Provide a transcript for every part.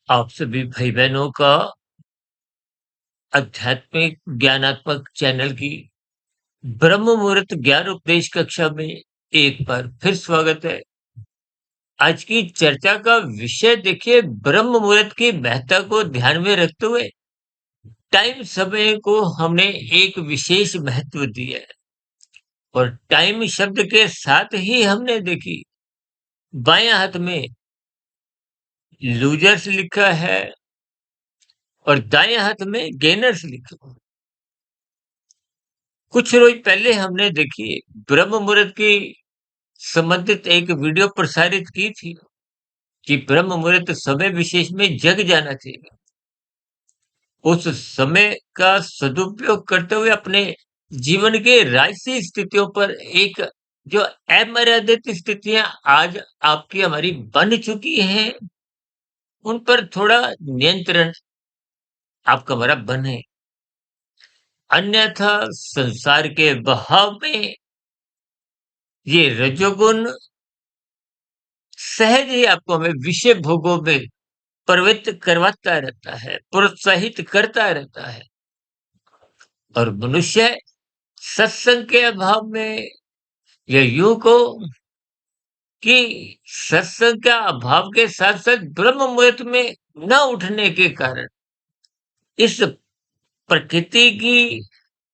आप सभी भाई बहनों का आध्यात्मिक ज्ञानात्मक चैनल की ब्रह्म मुहूर्त ज्ञान उपदेश कक्षा में एक बार फिर स्वागत है। आज की चर्चा का विषय देखिए, ब्रह्म मुहूर्त की महत्ता को ध्यान में रखते हुए टाइम समय को हमने एक विशेष महत्व दिया है। और टाइम शब्द के साथ ही हमने देखी बाएं हाथ में लूजर्स लिखा है और दाएं हाथ में गेनर्स लिखा है। कुछ रोज पहले हमने देखी ब्रह्म मुहूर्त की संबंधित एक वीडियो प्रसारित की थी कि ब्रह्म मुहूर्त समय विशेष में जग जाना चाहिए। उस समय का सदुपयोग करते हुए अपने जीवन के राजसी स्थितियों पर एक जो अमर्यादित स्थितियां आज आपकी हमारी बन चुकी हैं, उन पर थोड़ा नियंत्रण आपका हमारा बने। अन्यथा संसार के बहाव में ये रजोगुण सहज ही आपको हमें विषय भोगों में प्रवृत्त करवाता रहता है, प्रोत्साहित करता रहता है। और मनुष्य सत्संग के अभाव में, या यूं को कि सत्संग का अभाव के साथ साथ ब्रह्म मुहूर्त में न उठने के कारण इस प्रकृति की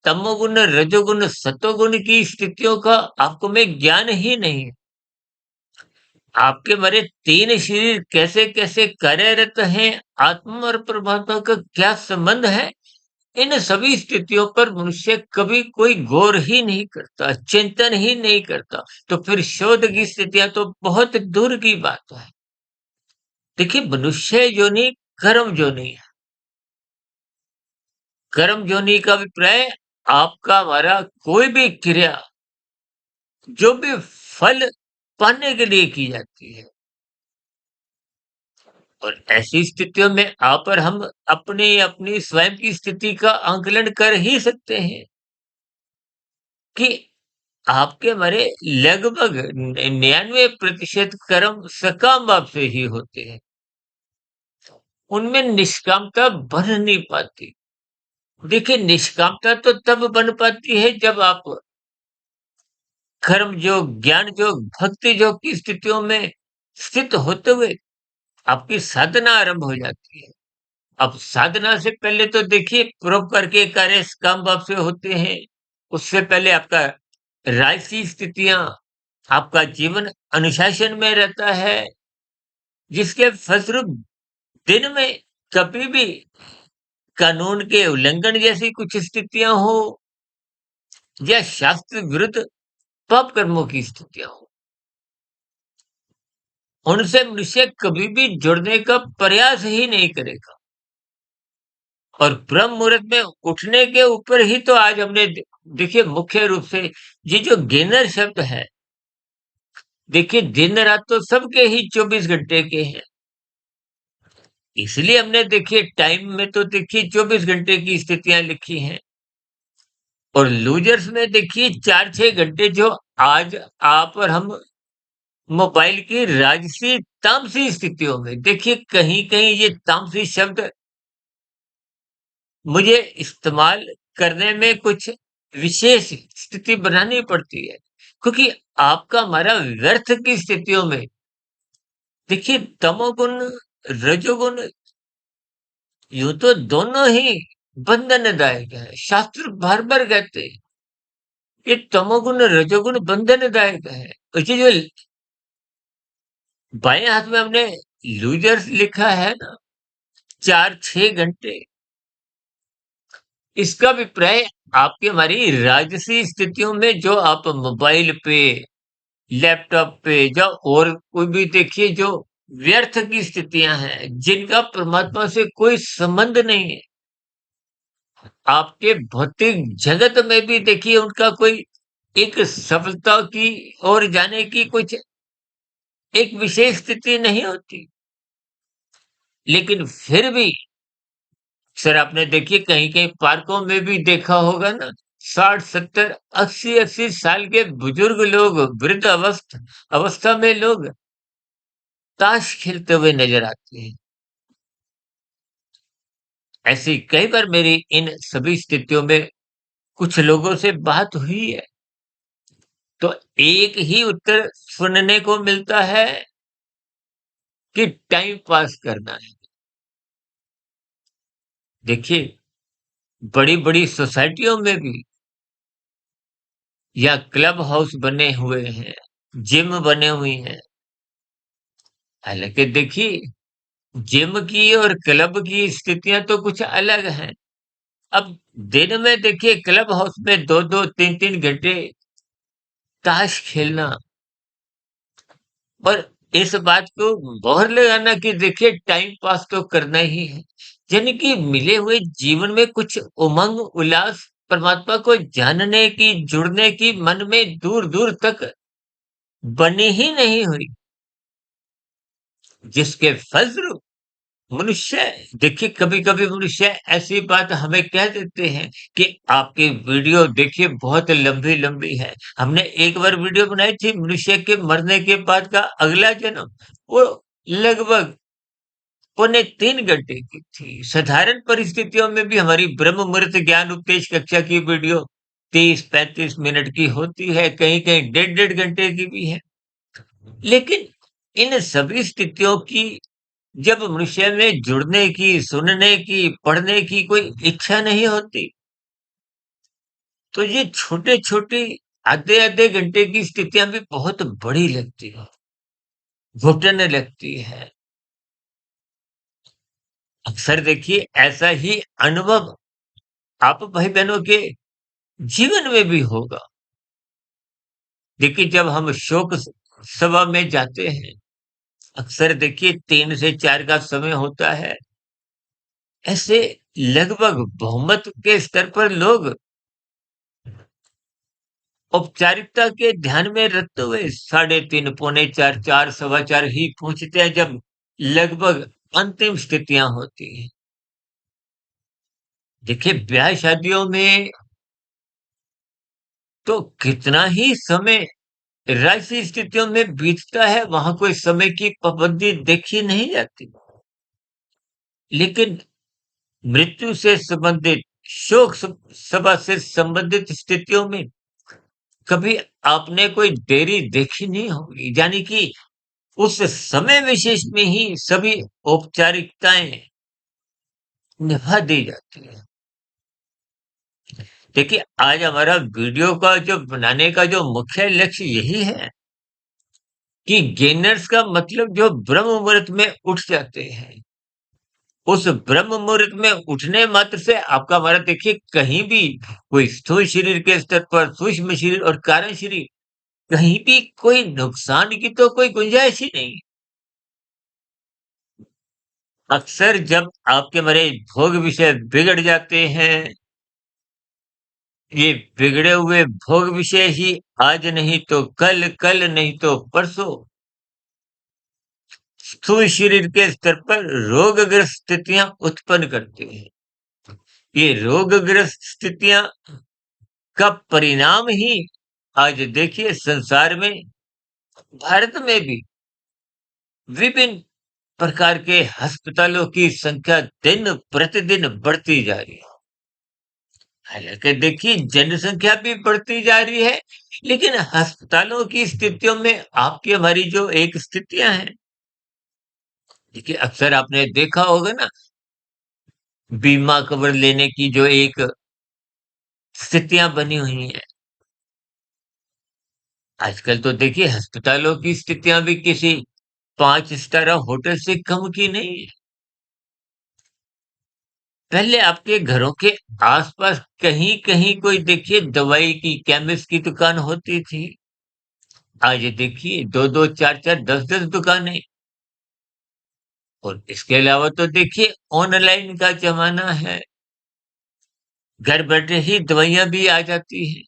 तमोगुण रजोगुण सतोगुण की स्थितियों का आपको में ज्ञान ही नहीं है। आपके हमारे तीन शरीर कैसे कैसे कार्यरत हैं, आत्मा और परमात्मा का क्या संबंध है, इन सभी स्थितियों पर मनुष्य कभी कोई गौर ही नहीं करता, चिंतन ही नहीं करता। तो फिर शोध की स्थितियां तो बहुत दूर की बात है। देखिए, मनुष्य योनि कर्म योनि है। कर्म योनि का अभिप्राय आपका हमारा कोई भी क्रिया जो भी फल पाने के लिए की जाती है। और ऐसी स्थितियों में आप और हम अपनी अपनी स्वयं की स्थिति का आंकलन कर ही सकते हैं कि आपके हमारे लगभग 99% कर्म सकाम भाव से ही होते हैं। उनमें निष्कामता बन नहीं पाती। देखिए, निष्कामता तो तब बन पाती है जब आप कर्म योग, ज्ञान योग, भक्ति योग की स्थितियों में स्थित होते हुए आपकी साधना आरंभ हो जाती है। अब साधना से पहले तो देखिए परोपकार के कार्य काम भाव से होते हैं। उससे पहले आपका राजसी स्थितियां, आपका जीवन अनुशासन में रहता है, जिसके फलस्वरूप दिन में कभी भी कानून के उल्लंघन जैसी कुछ स्थितियां हो, या शास्त्र विरुद्ध पाप कर्मों की स्थितियां हो, उनसे मनुष्य कभी भी जुड़ने का प्रयास ही नहीं करेगा। और ब्रह्म मुहूर्त में उठने के ऊपर ही तो आज हमने देखिए मुख्य रूप से ये जो गेनर शब्द है, देखिए दिन रात तो सबके ही 24 घंटे के हैं। इसलिए हमने देखिए टाइम में तो देखिए 24 घंटे की स्थितियां लिखी हैं। और लूजर्स में देखिए 4-6 घंटे जो आज आप और हम मोबाइल की राजसी तामसी स्थितियों में देखिए, कहीं कहीं ये तामसी शब्द मुझे इस्तेमाल करने में कुछ विशेष स्थिति बनानी पड़ती है, क्योंकि आपका हमारा व्यर्थ की स्थितियों में देखिए तमोगुण रजोगुण यूं तो दोनों ही बंधनदायक है। शास्त्र बार बार कहते हैं ये तमोगुण रजोगुण बंधनदायक है। और ये जो बाएं हाथ में हमने लूजर्स लिखा है ना, 4-6 घंटे, इसका अभिप्राय आपकी हमारी राजसी स्थितियों में जो आप मोबाइल पे, लैपटॉप पे, या और कोई भी देखिए जो व्यर्थ की स्थितियां हैं, जिनका परमात्मा से कोई संबंध नहीं है, आपके भौतिक जगत में भी देखिए उनका कोई एक सफलता की ओर जाने की कुछ एक विशेष स्थिति नहीं होती। लेकिन फिर भी सर आपने देखिए कहीं-कहीं पार्कों में भी देखा होगा ना, 60, 70, 80-80 साल के बुजुर्ग लोग, वृद्ध अवस्था में लोग ताश खेलते हुए नजर आते हैं। ऐसी कई बार मेरी इन सभी स्थितियों में कुछ लोगों से बात हुई है, तो एक ही उत्तर सुनने को मिलता है कि टाइम पास करना है। देखिए, बड़ी-बड़ी सोसाइटियों में भी या क्लब हाउस बने हुए हैं, जिम बने हुए हैं। हालाँकि देखिए, जिम की और क्लब की स्थितियाँ तो कुछ अलग हैं। अब दिन में देखिए क्लब हाउस में 2-2 3-3 घंटे ताश खेलना और इस बात को मोहर लगाना कि देखिए टाइम पास तो करना ही है। यानी कि मिले हुए जीवन में कुछ उमंग, उल्लास, परमात्मा को जानने की, जुड़ने की मन में दूर-दूर तक बनी ही नहीं हुई, जिसके फलस्वरूप मनुष्य देखिए कभी-कभी मनुष्य ऐसी बात हमें कह देते हैं कि आपकी वीडियो देखिए बहुत लंबी-लंबी है। हमने एक बार वीडियो बनाई थी मनुष्य के मरने के बाद का अगला जन्म, वो लगभग पौने 3 घंटे की थी। साधारण परिस्थितियों में भी हमारी ब्रह्म मुहूर्त ज्ञान उपदेश कक्षा की वीडियो 30-35 मिनट की होती है, कहीं-कहीं डेढ़-डेढ़ घंटे की भी है। लेकिन इन सभी स्थितियों की जब मनुष्य में जुड़ने की, सुनने की, पढ़ने की कोई इच्छा नहीं होती, तो ये छोटे-छोटे आधे-आधे घंटे की स्थितियाँ भी बहुत बड़ी लगती हैं, घुटने लगती है। अक्सर देखिए ऐसा ही अनुभव आप भाई-बहनों के जीवन में भी होगा। देखिए जब हम शोक सभा में जाते हैं, अक्सर देखिए 3 से 4 का समय होता है। ऐसे लगभग बहुमत के स्तर पर लोग औपचारिकता के ध्यान में रखते हुए 3:30 पौने 4, 4 सवा 4 ही पहुँचते हैं जब लगभग अंतिम स्थितियाँ होती हैं। देखिए ब्याह-शादियों में तो कितना ही समय राजसी स्थितियों में बीतता है, वहाँ कोई समय की पाबंदी देखी नहीं जाती। लेकिन मृत्यु से संबंधित शोक सभा से संबंधित स्थितियों में कभी आपने कोई देरी देखी नहीं होगी। यानी कि उस समय विशेष में ही सभी औपचारिकताएँ निभा दी जाती हैं। देखिए, आज हमारा वीडियो का जो बनाने का जो मुख्य लक्ष्य यही है कि गेनर्स का मतलब जो ब्रह्म मुहूर्त में उठ जाते हैं। उस ब्रह्म मुहूर्त में उठने मात्र से आपका हमारा देखिए कहीं भी कोई स्थूल शरीर के स्तर पर, सूक्ष्म शरीर और कारण शरीर कहीं भी कोई नुकसान की तो कोई गुंजाइश ही नहीं। अक्सर जब आपके हमारे भोग विषय बिगड़ जाते हैं, ये बिगड़े हुए भोग विषय ही आज नहीं तो कल, कल नहीं तो परसों स्थूल शरीर के स्तर पर रोगग्रस्त स्थितियाँ उत्पन्न करते हैं। ये रोगग्रस्त स्थितियाँ का परिणाम ही आज देखिए संसार में, भारत में भी विभिन्न प्रकार के अस्पतालों की संख्या दिन प्रतिदिन बढ़ती जा रही है। हालाँकि देखिए जनसंख्या भी बढ़ती जा रही है, लेकिन अस्पतालों की स्थितियों में आपकी हमारी जो एक स्थितियाँ हैं, देखिए अक्सर आपने देखा होगा ना, बीमा कवर लेने की जो एक स्थितियाँ बनी हुई हैं। आजकल तो देखिए अस्पतालों की स्थितियाँ भी किसी 5 स्टार होटल से कम की नहीं है। पहले आपके घरों के आस-पास कहीं-कहीं कोई देखिए दवाई की, केमिस्ट की दुकान होती थी। आज देखिए 2-2 4-4 10-10 दुकानें और इसके अलावा तो देखिए ऑनलाइन का ज़माना है। घर बैठे ही दवाइयाँ भी आ जाती हैं।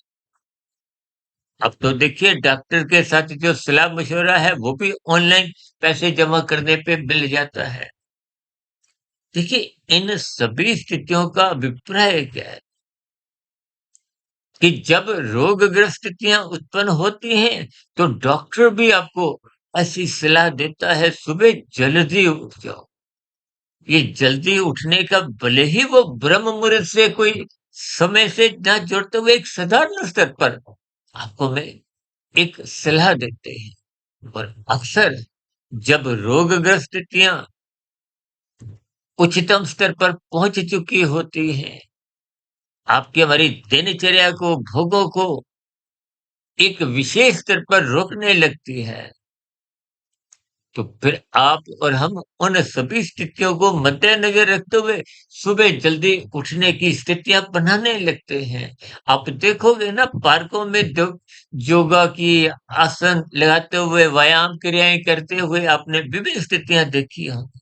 अब तो देखिए डॉक्टर के साथ जो सलाह-मशवरा है वो भी ऑनलाइन पैसे जमा करने पे मिल जाता है। देखिए इन सभी स्थितियों का अभिप्राय क्या है कि जब रोगग्रस्त स्थितियाँ उत्पन्न होती हैं, तो डॉक्टर भी आपको ऐसी सलाह देता है सुबह जल्दी उठ जाओ। ये जल्दी उठने का भले ही वो ब्रह्म मुहूर्त से कोई समय से ना जोड़ते हुए एक साधारण स्तर पर आपको मैं एक सलाह देते हैं। और अक्सर जब रोगग्रस्त स्थितियां उच्चतम स्तर पर पहुंच चुकी होती हैं, आपकी हमारी दिनचर्या को, भोगों को एक विशेष स्तर पर रोकने लगती है, तो फिर आप और हम उन सभी स्थितियों को मद्देनजर रखते हुए सुबह जल्दी उठने की स्थितियां बनाने लगते हैं। आप देखोगे ना पार्कों में जो योगा की आसन लगाते हुए, व्यायाम क्रियाएं करते हुए आपने विभिन्न स्थितियां देखी होंगी।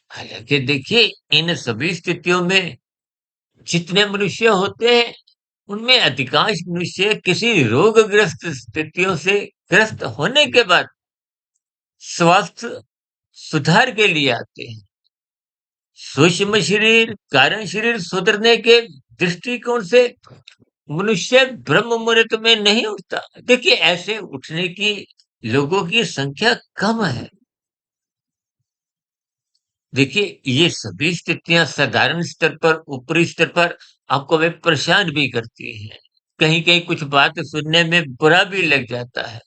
हालांकि देखिए, इन सभी स्थितियों में जितने मनुष्य होते हैं, उनमें अधिकांश मनुष्य किसी रोगग्रस्त स्थितियों से ग्रस्त होने के बाद स्वास्थ्य सुधार के लिए आते हैं। सूक्ष्म शरीर, कारण शरीर सुधरने के दृष्टिकोण से मनुष्य ब्रह्म मुहूर्त में नहीं उठता। देखिए, ऐसे उठने की लोगों की संख्या कम है। देखिए, ये सभी स्थितियां साधारण स्तर पर, ऊपरी स्तर पर आपको वे परेशान भी करती हैं। कहीं-कहीं कुछ बात सुनने में बुरा भी लग जाता है।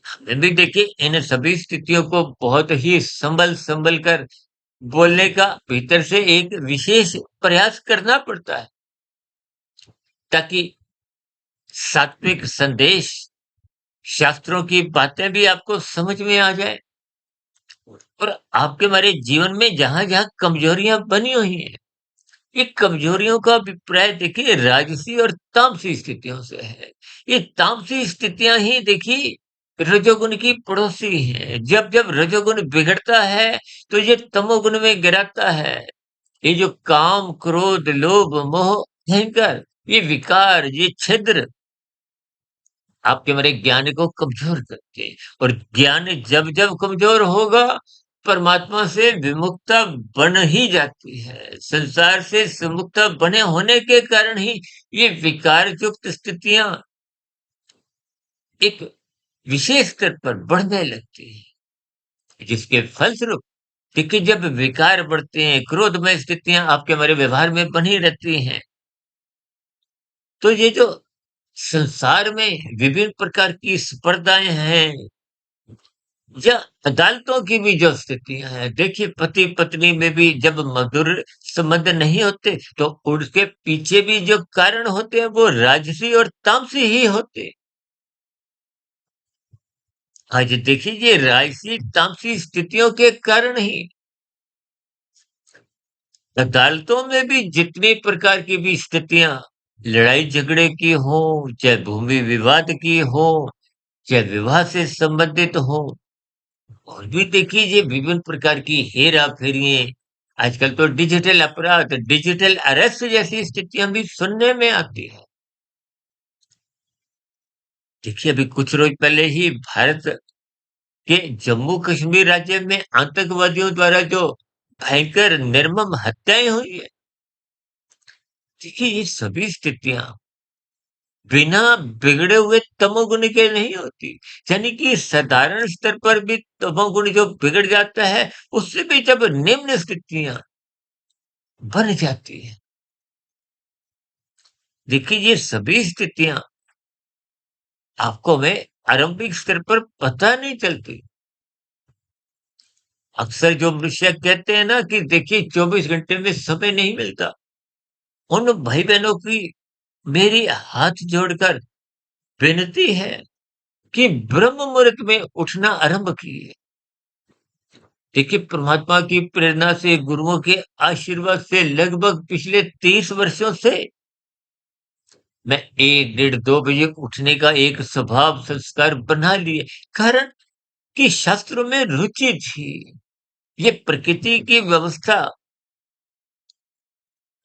हमें भी देखिए इन सभी स्थितियों को बहुत ही संभल-संभल कर बोलने का भीतर से एक विशेष प्रयास करना पड़ता है, ताकि सात्विक संदेश, शास्त्रों की बातें भी आपको समझ में आ जाए और आपके हमारे जीवन में जहाँ-जहाँ कमजोरियाँ बनी हुई हैं, ये कमजोरियों का अभिप्राय देखिए राजसी और तामसी स्थितियों से है। ये तामसी स्थितियाँ ही देखिए रजोगुण की पड़ोसी हैं। जब-जब रजोगुण बिगड़ता है, तो ये तमोगुण में गिराता है। ये जो काम, क्रोध, लोभ, मोह, अहंकार, ये विकार, ये छिद्र आपके हमारे ज्ञान को कमजोर करते हैं और ज्ञान जब-जब कमजोर होगा, परमात्मा से विमुखता बन ही जाती है। संसार से विमुखता बने होने के कारण ही ये विकार युक्त स्थितियाँ एक विशेष स्तर पर बढ़ने लगती हैं, जिसके फलस्वरूप देखिए जब विकार बढ़ते हैं, क्रोधमय स्थितियाँ आपके हमारे व्यवहार में बनी रहती हैं, तो ये जो संसार में विभिन्न प्रकार की स्पर्धाएँ हैं या अदालतों की भी जो स्थितियाँ हैं, देखिए पति-पत्नी में भी जब मधुर संबंध नहीं होते, तो उसके पीछे भी जो कारण होते हैं, वो राजसी और तामसी ही होते हैं। आज देखिए ये राजसी, तामसी स्थितियों के कारण ही अदालतों में भी जितनी प्रकार की भी स्थितियाँ लड़ाई-झगड़े की हों, चाहे भूमि विवाद की हो, चाहे विवाह से संबंधित हो और भी देखिए ये विभिन्न प्रकार की हेरा-फेरियाँ, आजकल तो डिजिटल अपराध, डिजिटल अरेस्ट जैसी स्थितियाँ भी सुनने में आती हैं। देखिए अभी कुछ रोज़ पहले ही भारत के जम्मू-कश्मीर राज्य में आतंकवादियों द्वारा जो भयंकर निर्मम हत्याएँ हुई हैं, देखिए ये सभी स्थितियाँ बिना बिगड़े हुए तमोगुण के नहीं होती। यानी कि साधारण स्तर पर भी तमोगुण जो बिगड़ जाता है, उससे भी जब निम्न स्थितियाँ बन जाती हैं। देखिए ये सभी स्थितियाँ आपको में आरंभिक स्तर पर पता नहीं चलती। अक्सर जो मनुष्य कहते हैं ना कि देखिए 24 घंटे में समय नहीं मिलता। उन भाई-बहनों की मेरी हाथ जोड़कर विनती है कि ब्रह्म मुहूर्त में उठना आरंभ कीजिए। देखिए, परमात्मा की प्रेरणा से, गुरुओं के आशीर्वाद से लगभग पिछले 30 वर्षों से मैं 1 डेढ़ 2 बजे उठने का एक स्वभाव संस्कार बना लिए। कारण कि शास्त्रों में रुचि थी। ये प्रकृति की व्यवस्था,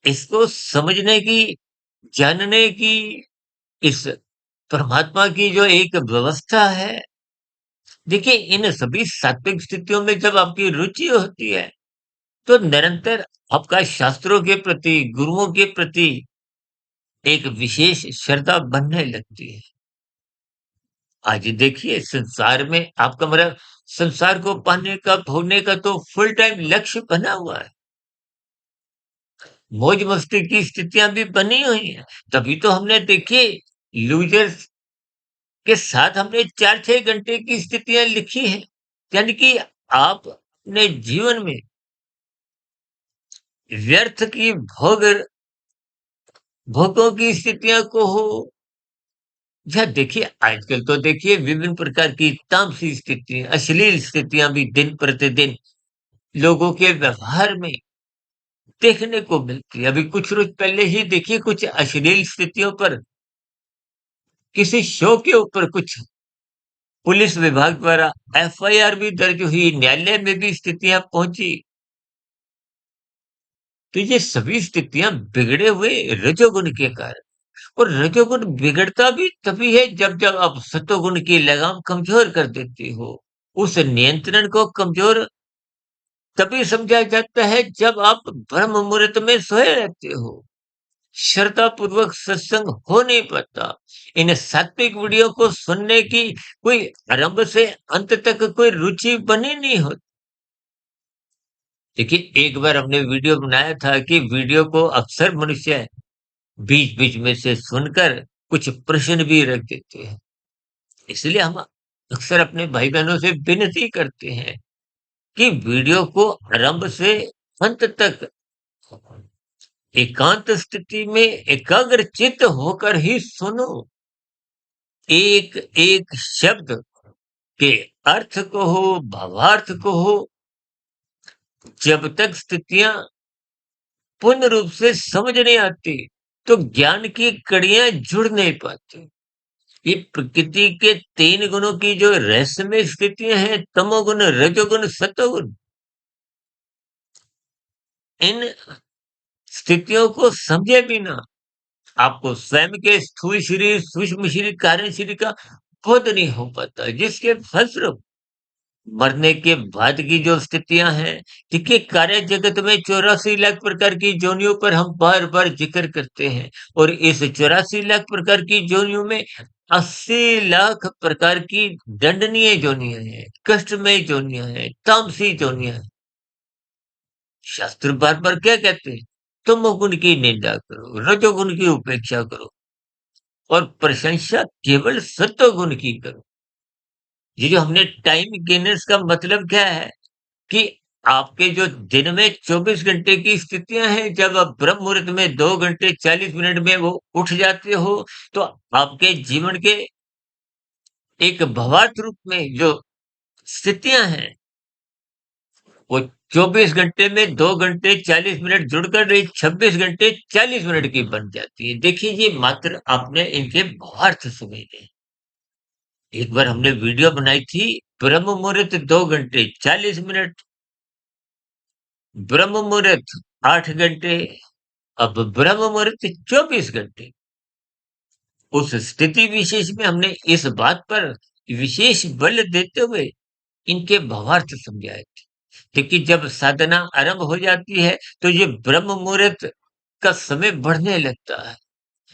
इसको समझने की, जानने की, इस परमात्मा की जो एक व्यवस्था है, देखिए इन सभी सात्विक स्थितियों में जब आपकी रुचि होती है, तो निरंतर आपका शास्त्रों के प्रति, गुरुओं के प्रति एक विशेष श्रद्धा बनने लगती है। आज देखिए संसार में आपका मेरा संसार को पाने का, भोगने का तो फुल टाइम लक्ष्य बना हुआ है। मौज-मस्ती की स्थितियाँ भी बनी हुई हैं। तभी तो हमने देखिए लूज़र्स के साथ हमने 4-6 घंटे की स्थितियाँ लिखी हैं। यानी कि आप अपने जीवन में व्यर्थ की भोगों की स्थितियाँ को हो या देखिए आजकल तो देखिए विभिन्न प्रकार की तामसी स्थितियाँ, अश्लील स्थितियाँ भी दिन प्रतिदिन लोगों के व्यवहार में देखने को मिलती है। अभी कुछ रोज़ पहले ही देखिए कुछ अश्लील स्थितियों पर किसी शो के ऊपर कुछ पुलिस विभाग द्वारा एफआईआर भी दर्ज हुई, न्यायालय में भी स्थितियाँ पहुँची। तो ये सभी स्थितियाँ बिगड़े हुए रजोगुण के कारण और रजोगुण बिगड़ता भी तभी है जब आप सतोगुण की लगाम कमज़ोर कर देते हो। उस नियंत्रण को कमज़ोर तभी समझा जाता है जब आप ब्रह्म मुहूर्त में सोए रहते हो। श्रद्धापूर्वक सत्संग हो नहीं पाता। इन सात्विक वीडियो को सुनने की कोई आरंभ से अंत तक कोई रुचि बनी नहीं होती। देखिए एक बार हमने वीडियो बनाया था कि वीडियो को अक्सर मनुष्य बीच-बीच में से सुनकर कुछ प्रश्न भी रख देते हैं। इसलिए हम अक्सर अपने भाई-बहनों से विनती करते हैं कि वीडियो को आरंभ से अंत तक एकांत स्थिति में एकाग्रचित्त होकर ही सुनो। एक-एक शब्द के अर्थ को हो, भावार्थ को हो, जब तक स्थितियाँ पूर्ण रूप से समझ नहीं आती, तो ज्ञान की कड़ियाँ जुड़ नहीं पाती। ये प्रकृति के 3 गुणों की जो रहस्यमय स्थितियाँ हैं, तमोगुण, रजोगुण, सतोगुण, इन स्थितियों को समझे बिना आपको स्वयं के स्थूल शरीर, सूक्ष्म शरीर, कारण शरीर का बोध नहीं हो पाता, जिसके फलस्वरूप मरने के बाद की जो स्थितियाँ हैं, देखिए कार्य जगत में 84 लाख प्रकार की योनियों पर हम बार-बार ज़िक्र करते हैं और इस 84 लाख प्रकार की योनियों में 80 लाख प्रकार की दंडनीय योनियाँ हैं, कष्टमय योनियाँ हैं, तामसी योनियाँ हैं। शास्त्र बार-बार क्या कहते हैं? तमोगुण की निंदा करो, रजोगुण की उपेक्षा करो और प्रशंसा केवल सत्वगुण की करो। ये जो हमने टाइम गेनर्स का मतलब क्या है? कि आपके जो दिन में 24 घंटे की स्थितियाँ हैं, जब आप ब्रह्म मुहूर्त में 2 घंटे 40 मिनट में वो उठ जाते हो, तो आपके जीवन के एक भवार्थ रूप में जो स्थितियाँ हैं, वो 24 घंटे में 2 घंटे 40 मिनट जुड़कर एक 26 घंटे 40 मिनट की बन जाती है। देखिए, ये मात्र आपने इनके भावार्थ सुने थे। एक बार हमने वीडियो बनाई थी, ब्रह्म मुहूर्त 2 घंटे 40 मिनट, ब्रह्म मुहूर्त 8 घंटे, अब ब्रह्म मुहूर्त 24 घंटे। उस स्थिति विशेष में हमने इस बात पर विशेष बल देते हुए इनके भावार्थ समझाए थे। देखिए जब साधना आरंभ हो जाती है, तो ये ब्रह्म मुहूर्त का समय बढ़ने लगता है।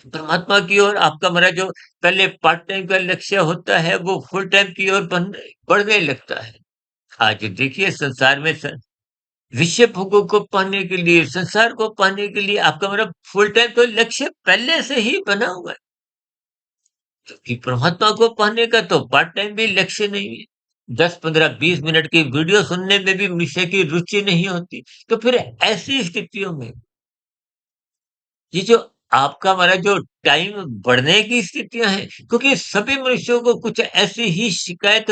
परमात्मा की ओर आपका मेरा जो पहले पार्ट टाइम का लक्ष्य होता है, वो फुल टाइम की ओर बढ़ने लगता है। आज देखिए संसार में विषय भोगों को पाने के लिए, संसार को पाने के लिए आपका मेरा फुल टाइम तो लक्ष्य पहले से ही बना हुआ है। क्योंकि परमात्मा को पाने का तो पार्ट टाइम भी लक्ष्य नहीं है। 10, 15, 20 मिनट की वीडियो सुनने में भी मनुष्य की रुचि नहीं होती। तो फिर ऐसी स्थितियों में ये जो आपका हमारा जो टाइम बढ़ने की स्थितियाँ हैं, क्योंकि सभी मनुष्यों को कुछ ऐसी ही शिकायत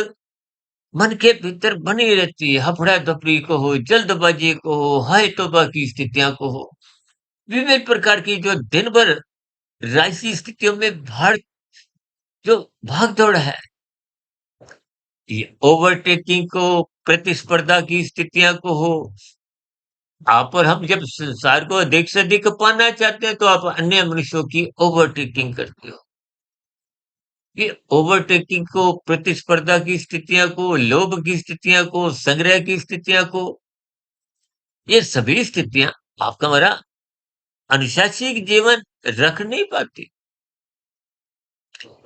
मन के भीतर बनी रहती है। हफड़ा-दफड़ी को हो, जल्दबाज़ी को हो, हाय तौबा की स्थितियाँ को हो, विभिन्न प्रकार की जो दिन भर राजसी स्थितियों में जो भाग-दौड़ है, ये ओवरटेकिंग को, प्रतिस्पर्धा की स्थितियाँ को हो, आप और हम जब संसार को अधिक से अधिक पाना चाहते हैं, तो आप अन्य मनुष्यों की ओवरटेकिंग करते हो। ये ओवरटेकिंग को, प्रतिस्पर्धा की स्थितियाँ को, लोभ की स्थितियाँ को, संग्रह की स्थितियाँ को, ये सभी स्थितियाँ आपका हमारा अनुशासित जीवन रख नहीं पाती।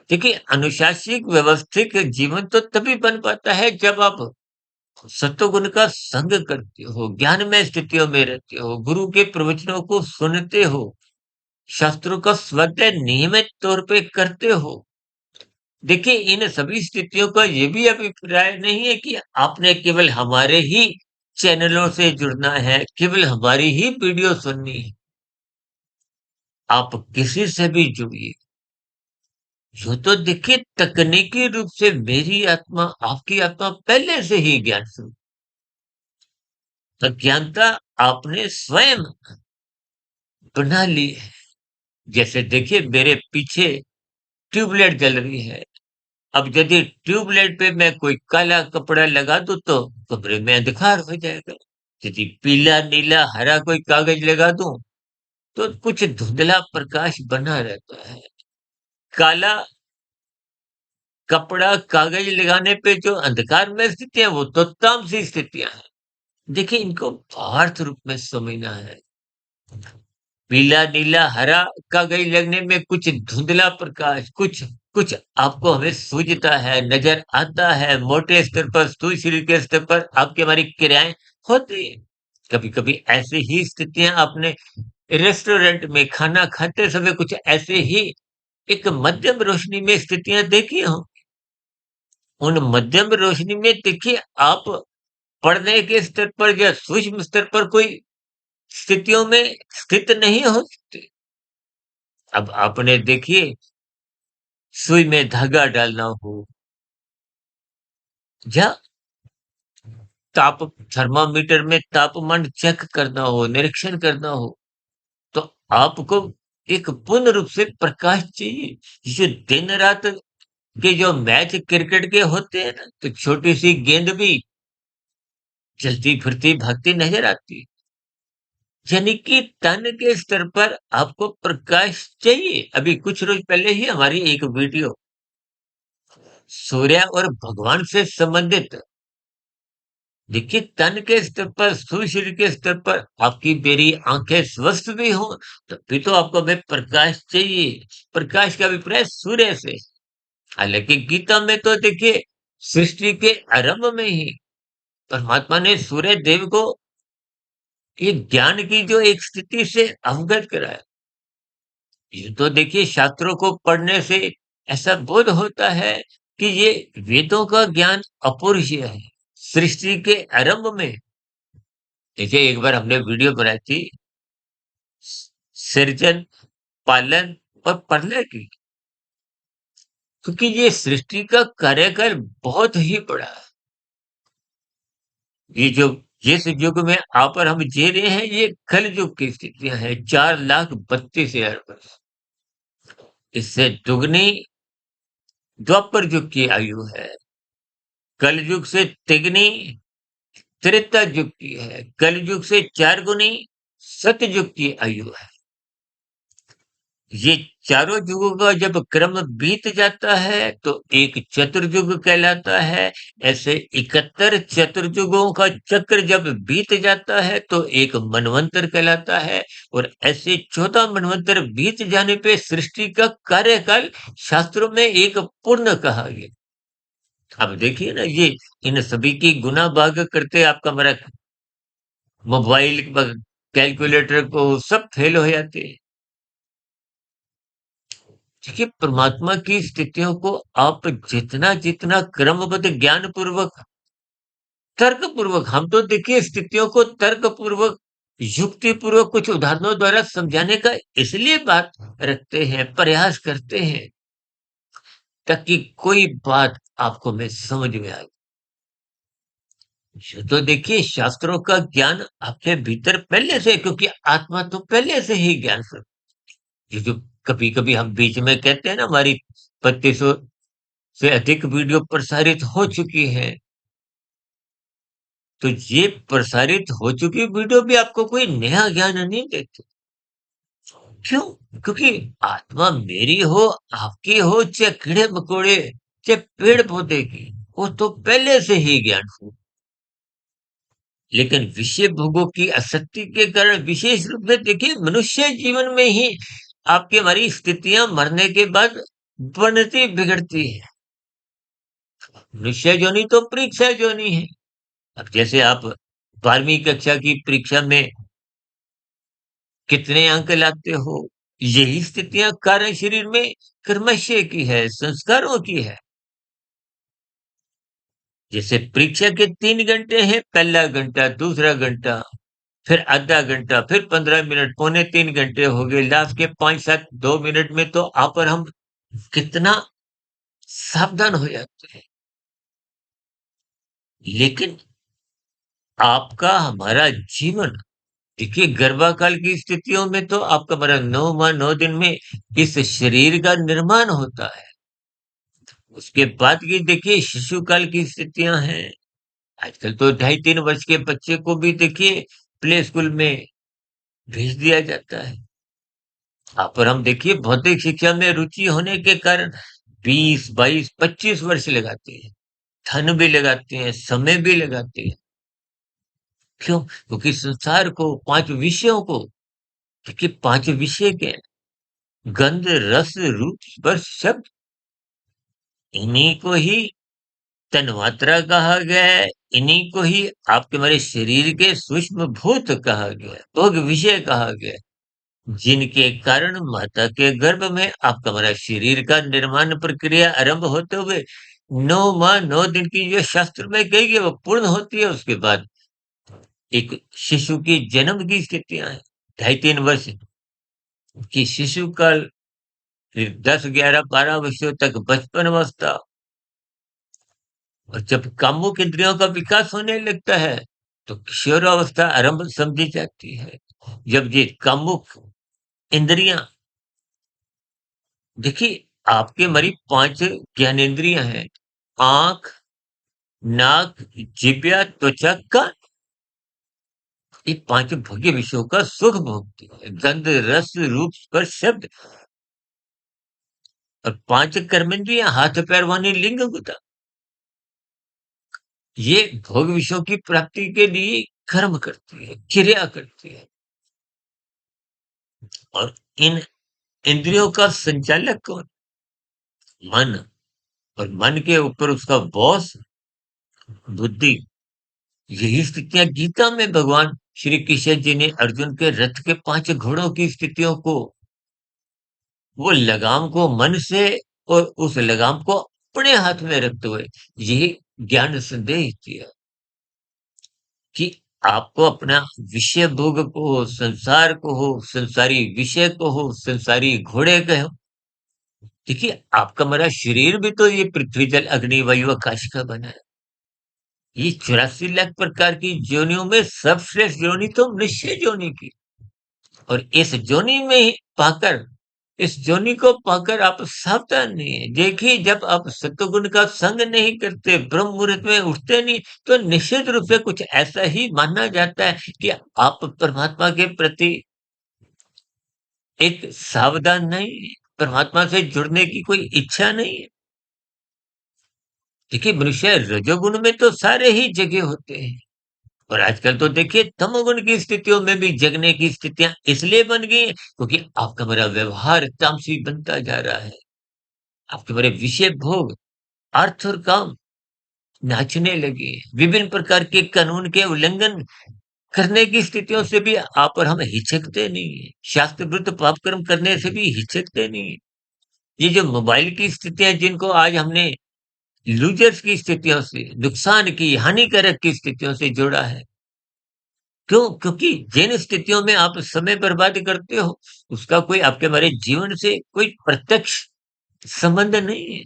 देखिए, अनुशासित व्यवस्थित जीवन तो तभी बन पाता है जब आप सत्वगुण का संग करते हो, ज्ञानमय स्थितियों में रहते हो, गुरु के प्रवचनों को सुनते हो, शास्त्रों का स्वाध्याय नियमित तौर पे करते हो। देखिए, इन सभी स्थितियों का ये भी अभिप्राय नहीं है कि आपने केवल हमारे ही चैनलों से जुड़ना है, केवल हमारी ही वीडियो सुननी है। आप किसी से भी जुड़िए। यूँ तो देखिए, तकनीकी रूप से मेरी आत्मा, आपकी आत्मा पहले से ही ज्ञान स्वरूप। अज्ञानता आपने स्वयं बना ली है। जैसे देखिए, मेरे पीछे ट्यूबलाइट जल रही है। अब यदि ट्यूबलाइट पे मैं कोई काला कपड़ा लगा दूं तो कमरे में अंधकार हो जाएगा। यदि पीला नीला हरा कोई कागज लगा दूं तो कुछ धुंधला प्रकाश बना रहता है। काला कपड़ा कागज लगाने पे जो अंधकार में स्थितियां, वो तो तामसी स्थितियां हैं। देखिए, इनको भावार्थ रूप में समझना है। पीला नीला हरा कागज लगने में कुछ धुंधला प्रकाश, कुछ कुछ आपको हमें सूझता है, नजर आता है, मोटे स्तर पर, स्थूल शरीर के स्तर पर आपकी हमारी क्रियाएं होती हैं। कभी कभी ऐसी ही स्थितियां आपने रेस्टोरेंट में खाना खाते समय कुछ ऐसे ही एक मध्यम रोशनी में स्थितियां देखी हो। उन मध्यम रोशनी में देखिए, आप पढ़ने के स्तर पर या सूक्ष्म स्तर पर कोई स्थितियों में स्थित नहीं हो सकते। अब आपने देखिए, सुई में धागा डालना हो या ताप थर्मामीटर में तापमान चेक करना हो, निरीक्षण करना हो, तो आपको एक पूर्ण रूप से प्रकाश चाहिए। जैसे दिन रात के जो मैच क्रिकेट के होते हैं ना, तो छोटी सी गेंद भी चलती फिरती भागती नजर आती है। यानी कि तन के स्तर पर आपको प्रकाश चाहिए। अभी कुछ रोज पहले ही हमारी एक वीडियो सूर्य और भगवान से संबंधित, देखिए, तन के स्तर पर, स्थूल शरीर के स्तर पर आपकी मेरी आंखें स्वस्थ भी हों, तो फिर तो आपको हमें प्रकाश चाहिए। प्रकाश का अभिप्राय सूर्य से। हालांकि गीता में तो देखिए, सृष्टि के आरंभ में ही परमात्मा ने सूर्य देव को ये ज्ञान की जो एक स्थिति से अवगत कराया। ये तो देखिए, शास्त्रों को पढ़ने से ऐसा बोध होता है कि ये वेदों का ज्ञान अपौरुषीय है। सृष्टि के आरंभ में देखिए, एक बार हमने वीडियो बनाई थी सृजन, पालन और प्रलय की, क्योंकि ये सृष्टि का कार्यकाल बहुत ही बड़ा है। ये जो जिस युग में आप और हम जी रहे हैं, ये कल युग की स्थितियां हैं। 4,32,000 वर्ष। इससे दुगनी द्वापर युग की आयु है। कल युग से तिगनी त्रेता युग की है। कल युग से 4 गुनी सतयुग की आयु है। ये चारों युगों का जब क्रम बीत जाता है तो एक चतुर्युग कहलाता है। ऐसे 71 चतुर्युगों का चक्र जब बीत जाता है तो एक मनवंतर कहलाता है। और ऐसे 14 मनवंतर बीत जाने पे सृष्टि का कार्यकाल शास्त्रों में एक पूर्ण कहा गया। अब देखिए ना, ये इन सभी की गुना भाग करते आपका हमारा मोबाइल कैलकुलेटर को सब फेल हो जाते हैं। देखिए, परमात्मा की स्थितियों को आप जितना जितना क्रमबद्ध ज्ञान पूर्वक, तर्क पूर्वक, हम तो देखिए स्थितियों को तर्क पूर्वक, युक्ति पूर्वक कुछ उदाहरणों द्वारा समझाने का इसलिए बात रखते हैं, प्रयास करते हैं, ताकि कोई बात आपको में समझ में आए। ये तो देखिए, शास्त्रों का ज्ञान आपके भीतर पहले से, क्योंकि आत्मा तो पहले से ही ज्ञान स्वरूप। ये जो कभी कभी हम बीच में कहते हैं ना, हमारी 2500 से अधिक वीडियो प्रसारित हो चुकी है, तो ये प्रसारित हो चुकी वीडियो भी आपको कोई नया ज्ञान नहीं देती। क्यों? क्योंकि आत्मा मेरी हो, आपकी हो, चाहे कीड़े मकोड़े, चाहे पेड़ पौधे की, वो तो पहले से ही ज्ञान हो। लेकिन विषय भोगों की आसक्ति के कारण, विशेष रूप से देखिए, मनुष्य जीवन में ही आपकी हमारी स्थितियां मरने के बाद बनती बिगड़ती है। निश्चय योनि तो परीक्षा योनि है। अब जैसे आप 12वीं कक्षा की परीक्षा में कितने अंक लाते हो, यही स्थितियां कार्य शरीर में कर्मश्य की है, संस्कारों की है। जैसे परीक्षा के 3 घंटे हैं, पहला घंटा, दूसरा घंटा, फिर आधा घंटा, फिर 15 मिनट, पौने 3 घंटे हो गए, लास्ट के 5 7 2 मिनट में तो आप और हम कितना सावधान हो जाते हैं। लेकिन आपका हमारा जीवन, देखिए गर्भाकाल की स्थितियों में तो आपका हमारा 9 माह 9 दिन में इस शरीर का निर्माण होता है। उसके बाद की देखिए शिशु काल की स्थितियां हैं। आजकल तो 2.5 3 वर्ष के बच्चे को भी देखिए प्ले स्कूल में भेज दिया जाता है। पर हम देखिए भौतिक शिक्षा में रुचि होने के कारण 20 22 25 वर्ष लगाते हैं, धन भी लगाते हैं, समय भी लगाते हैं। क्यों? क्योंकि संसार को 5 विषयों को, देखिए 5 विषय क्या है? गंध, रस, रूप, स्पर्श, शब्द, इन्हीं को ही तन्मात्रा कहा गया है। इन्हीं को ही आपके हमारे शरीर के सूक्ष्म भूत कहा गया है, भोग विषय कहा गया है, जिनके कारण माता के गर्भ में आपका हमारा शरीर का निर्माण प्रक्रिया आरंभ होते हुए 9 माह 9 दिन की जो शास्त्र में कही गई वो पूर्ण होती है। उसके बाद एक शिशु की जन्म की स्थितियां हैं, 2.5 3 वर्ष की शिशु काल, फिर 10 11 12 वर्षों तक बचपन अवस्था, और जब कामुक इंद्रियों का विकास होने लगता है तो किशोरावस्था आरंभ समझी जाती है। जब ये कामुक इंद्रियां, देखिए आपके हमारी 5 ज्ञानेंद्रियां हैं, आंख, नाक, जिह्वा, त्वचा, कान, ये 5 भोग्य विषयों का सुख भोगती है। गंध, रस, रूप, स्पर्श, शब्द, और 5 कर्मेंद्रियां हाथ पैर वाणी लिंग गुदा, ये भोग विषयों की प्राप्ति के लिए कर्म करती है, क्रिया करती है। और इन इंद्रियों का संचालक कौन? मन। और मन के ऊपर उसका बॉस बुद्धि। यही स्थितियां गीता में भगवान श्री कृष्ण जी ने अर्जुन के रथ के 5 घोड़ों की स्थितियों को, वो लगाम को मन से और उस लगाम को अपने हाथ में रखते हुए यही ज्ञान संदेश दिया कि आपको अपना विषय भोग को हो, संसार को हो, संसारी विषय को हो, संसारी घोड़े के हो, देखिए आपका हमारा शरीर भी तो ये पृथ्वी जल अग्नि वायु आकाश का बना है। ये 84 लाख प्रकार की योनियों में सर्वश्रेष्ठ योनि तो मनुष्य योनि की। और इस योनि में ही पाकर, इस योनि को पाकर आप सावधान नहीं है। देखिए जब आप सत्वगुण का संग नहीं करते, ब्रह्म मुहूर्त में उठते नहीं, तो निश्चित रूप से कुछ ऐसा ही माना जाता है कि आप परमात्मा के प्रति एक सावधान नहीं है, परमात्मा से जुड़ने की कोई इच्छा नहीं है। देखिए मनुष्य रजोगुण में तो सारे ही जगे होते हैं, और आजकल तो देखिए तमोगुण की स्थितियों में भी जगने की स्थितियां इसलिए बन गई हैं क्योंकि आपका मेरा व्यवहार तामसी बनता जा रहा है। आपके मेरे विषय भोग, अर्थ और काम नाचने लगे हैं। विभिन्न प्रकार के कानून के उल्लंघन करने की स्थितियों से भी आप और हम हिचकते नहीं है। शास्त्र विरुद्ध पाप कर्म करने से भी हिचकते नहीं है। ये जो मोबाइल की स्थितियां जिनको आज हमने लूजर्स की स्थितियों से, नुकसान की, हानिकारक की स्थितियों से जोड़ा है। क्यों? क्योंकि जिन स्थितियों में आप समय बर्बाद करते हो, उसका कोई आपके हमारे जीवन से कोई प्रत्यक्ष संबंध नहीं है,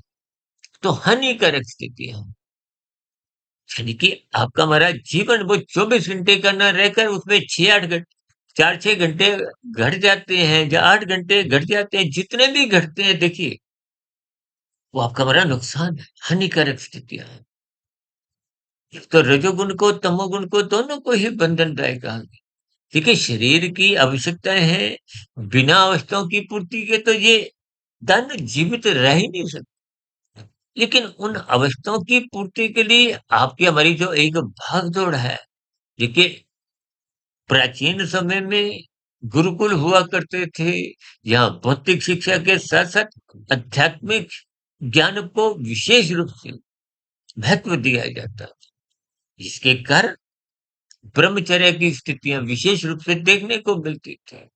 तो हानिकारक स्थितियाँ हैं। यानी कि आपका हमारा जीवन वो 24 घंटे का ना रहकर उसमें 6-8 घंटे, 4-6 घंटे घट जाते हैं या 8 घंटे घट जाते हैं, जितने भी घटते हैं देखिए, वो आपका हमारा नुकसान है, हानिकारक स्थितियाँ हैं। तो रजोगुण को, तमोगुण को, दोनों को ही बंधनदायक कहा गया। देखिए शरीर की आवश्यकताएं हैं, बिना आवश्यकताओं की पूर्ति के तो ये धन जीवित रह ही नहीं सकता। लेकिन उन आवश्यकताओं की पूर्ति के लिए आपकी हमारी जो एक भाग दौड़ है, देखिए प्राचीन समय में गुरुकुल हुआ करते थे, यहाँ भौतिक शिक्षा के साथ-साथ आध्यात्मिक ज्ञान को विशेष रूप से महत्व दिया जाता था। इसके कारण ब्रह्मचर्य की स्थितियाँ विशेष रूप से देखने को मिलती थी।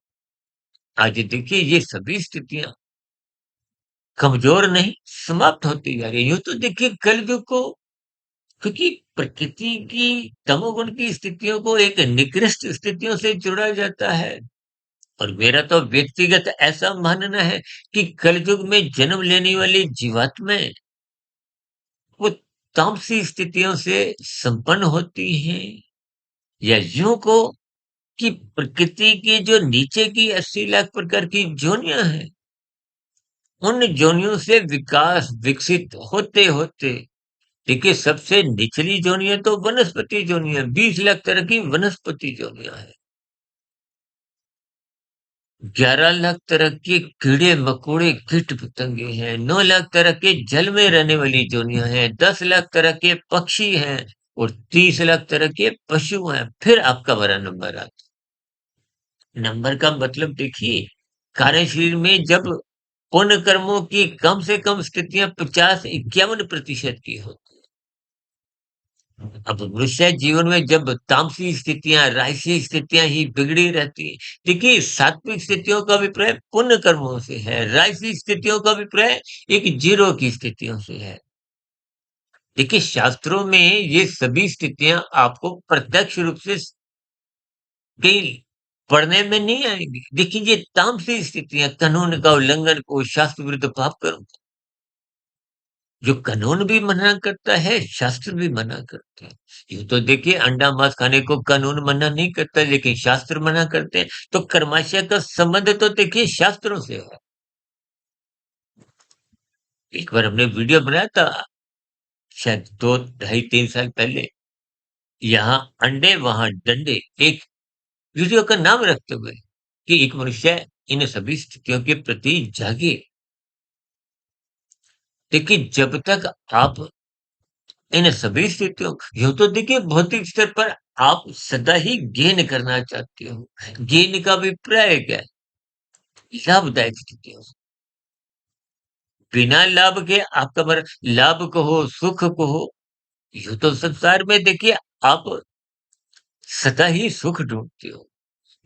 आज देखिए ये सभी स्थितियाँ कमज़ोर नहीं, समाप्त होती जा रही हैं। यूँ तो देखिए कलयुग को, क्योंकि प्रकृति की तमोगुण की स्थितियों को एक निकृष्ट स्थितियों से जोड़ा जाता है। और मेरा तो व्यक्तिगत ऐसा मानना है कि कलयुग में जन्म लेने वाली जीवात्माएँ वो तामसी स्थितियों से संपन्न होती हैं, या यूँ को कि प्रकृति की जो नीचे की 80 लाख प्रकार की योनियाँ हैं, उन योनियों से विकास विकसित होते-होते देखिए सबसे निचली योनियाँ तो वनस्पति योनियाँ, 20 लाख तरह की वनस्पति योनियाँ हैं। 11 लाख तरह के कीड़े-मकोड़े, कीट-पतंगे हैं, 9 लाख तरह के जल में रहने वाली योनियाँ हैं, 10 लाख तरह के पक्षी हैं और 30 लाख तरह के पशु हैं। फिर आपका बड़ा नंबर आता है। नंबर का मतलब देखिए, कार्यशरीर में जब पुण्य कर्मों की कम से कम स्थितियाँ 50-51% की होती हैं। अब मनुष्य जीवन में जब तामसी स्थितियाँ, राजसी स्थितियाँ ही बिगड़ी रहती हैं। देखिए सात्विक स्थितियों का अभिप्राय पुण्य कर्मों से है, राजसी स्थितियों का अभिप्राय एक जीरो की स्थितियों से है। देखिए शास्त्रों में ये सभी स्थितियाँ आपको प्रत्यक्ष रूप से कहीं पढ़ने में नहीं आएँगी। देखिए ये तामसी स्थितियाँ, कानून का उल्लंघन को, शास्त्र विरुद्ध पाप कर्म, जो कानून भी मना करता है, शास्त्र भी मना करते हैं। यूँ तो देखिए अंडा माँस खाने को कानून मना नहीं करता, लेकिन शास्त्र मना करते हैं। तो कर्माशय का संबंध तो देखिए शास्त्रों से है। एक बार हमने वीडियो बनाया था, शायद 2 ढाई 3 साल पहले, यहाँ अंडे वहाँ डंडे, एक वीडियो का नाम रखते हुए कि एक मनुष्य इन सभी स्थितियों के प्रति जागे। देखिए जब तक आप इन सभी स्थितियों, यूँ तो देखिए भौतिक स्तर पर आप सदा ही गेन करना चाहते हो। गेन का अभिप्राय क्या है? लाभदायक स्थितियों से। बिना लाभ के आपका लाभ कहो, सुख कहो, यूँ तो संसार में देखिए आप सदा ही सुख ढूँढते हो।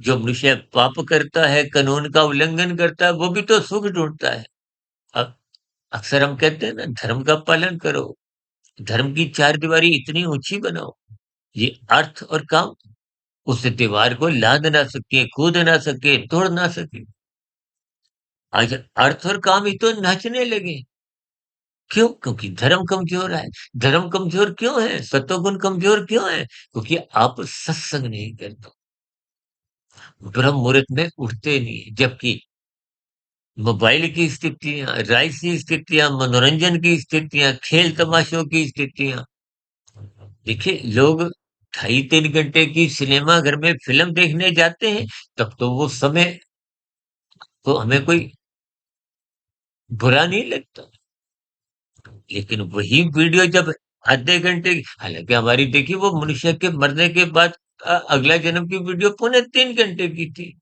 जो मनुष्य पाप करता है, कानून का उल्लंघन करता है, वो भी तो सुख ढूँढता है। अब अक्सर हम कहते हैं ना, धर्म का पालन करो, धर्म की चारदीवारी इतनी ऊँची बनाओ, ये अर्थ और काम उस दीवार को लाद ना सके, कूद ना सके, तोड़ ना सके। आज अर्थ और काम ही तो नाचने लगे। क्यों? क्योंकि धर्म कमज़ोर है। धर्म कमज़ोर क्यों है? सत्वगुण कमज़ोर क्यों है? क्योंकि आप सत्संग नहीं करते, ब्रह्म मुहूर्त में उठते नहीं हैं। जबकि मोबाइल की स्थितियाँ, राजसी स्थितियाँ, मनोरंजन की स्थितियाँ, खेल तमाशों की स्थितियाँ, देखिए लोग ढाई 3 घंटे की सिनेमा घर में फ़िल्म देखने जाते हैं, तब तो वो समय तो हमें कोई बुरा नहीं लगता। लेकिन वही वीडियो जब आधे घंटे, हालाँकि हमारी देखिए वो मनुष्य के मरने के बाद अगला जन्म की वीडियो पौने 3 घंटे की थी।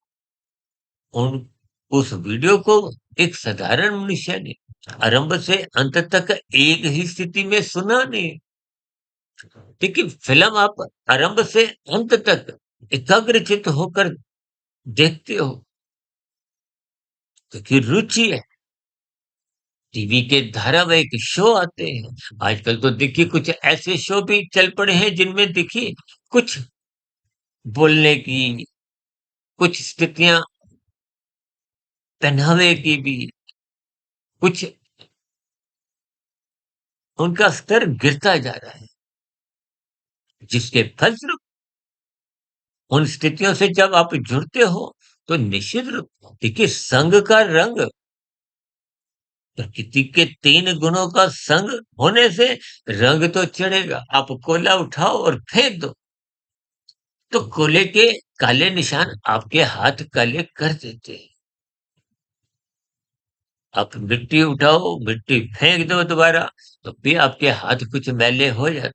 उन उस वीडियो को एक साधारण मनुष्य ने आरंभ से अंत तक एक ही स्थिति में सुना नहीं। देखिए फ़िल्म आप आरंभ से अंत तक एकाग्रचित्त होकर देखते हो, क्योंकि रुचि है। टीवी के धारावाहिक शो आते हैं। आजकल तो देखिए कुछ ऐसे शो भी चल पड़े हैं जिनमें देखिए कुछ बोलने की, कुछ स्थितियाँ पहनावे की भी, कुछ उनका स्तर गिरता जा रहा है। जिसके फलस्वरूप उन स्थितियों से जब आप जुड़ते हो, तो निश्चित रूप देखिए संग का रंग, प्रकृति के 3 गुणों का संग होने से रंग तो चढ़ेगा। आप कोयला उठाओ और फेंक दो, तो कोयले के काले निशान आपके हाथ काले कर देते हैं। आप मिट्टी उठाओ, मिट्टी फेंक दो दोबारा, तो फिर आपके हाथ कुछ मैले हो जाते।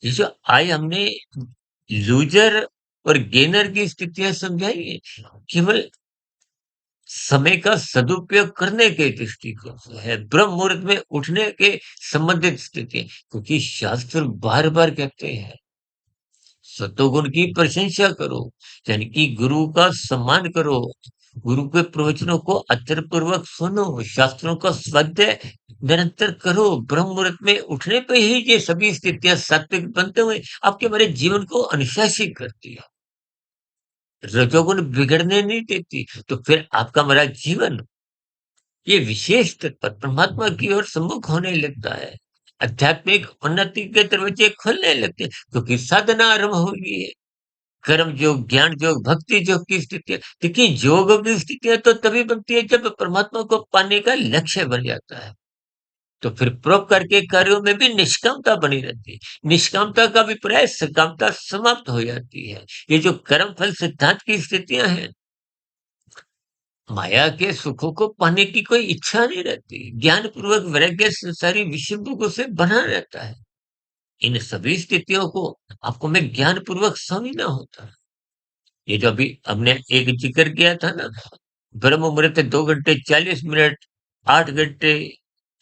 ये जो आज हमने लूज़र और गेनर की स्थितियाँ समझाइए, केवल समय का सदुपयोग करने के दृष्टिकोण से है, ब्रह्म मुहूर्त में उठने के संबंधित स्थिति, क्योंकि शास्त्र बार-बार कहते हैं सतोगुण की प्रशंसा करो, यानी कि गुरु का सम्मान करो, गुरु के प्रवचनों को अत्यंत पूर्वक सुनो, शास्त्रों का स्वाध्याय निरंतर करो। ब्रह्म मुहूर्त में उठने पे ही ये सभी स्थितियां सात्विक बनते हुए आपके हमारे जीवन को अनुशासित करती है, रजोगुण बिगड़ने नहीं देती। तो फिर आपका हमारा जीवन ये विशेष तौर पर परमात्मा की ओर सम्मुख होने लगता है, आध्यात्मिक उन्नति के दरवाजे खुलने लगते हैं, क्योंकि साधना आरंभ हो गई है। कर्म योग, ज्ञान योग, भक्ति योग की स्थितियाँ, देखिए योग की स्थितियाँ तो तभी बनती है जब परमात्मा को पाने का लक्ष्य बन जाता है। तो फिर परोपकार के कार्यों में भी निष्कामता बनी रहती है। निष्कामता का अभिप्राय सकामता समाप्त हो जाती है। ये जो कर्म फल सिद्धांत की स्थितियाँ हैं, माया के सुखों को पाने की कोई इच्छा नहीं रहती। ज्ञान पूर्वक वैराग्य संसारी विषय भोगों से बना रहता है। इन सभी स्थितियों को आपको में ज्ञान पूर्वक समझना होता है। ये जो अभी हमने एक जिक्र किया था ना, ब्रह्म मुहूर्त 2 घंटे 40 मिनट, 8 घंटे,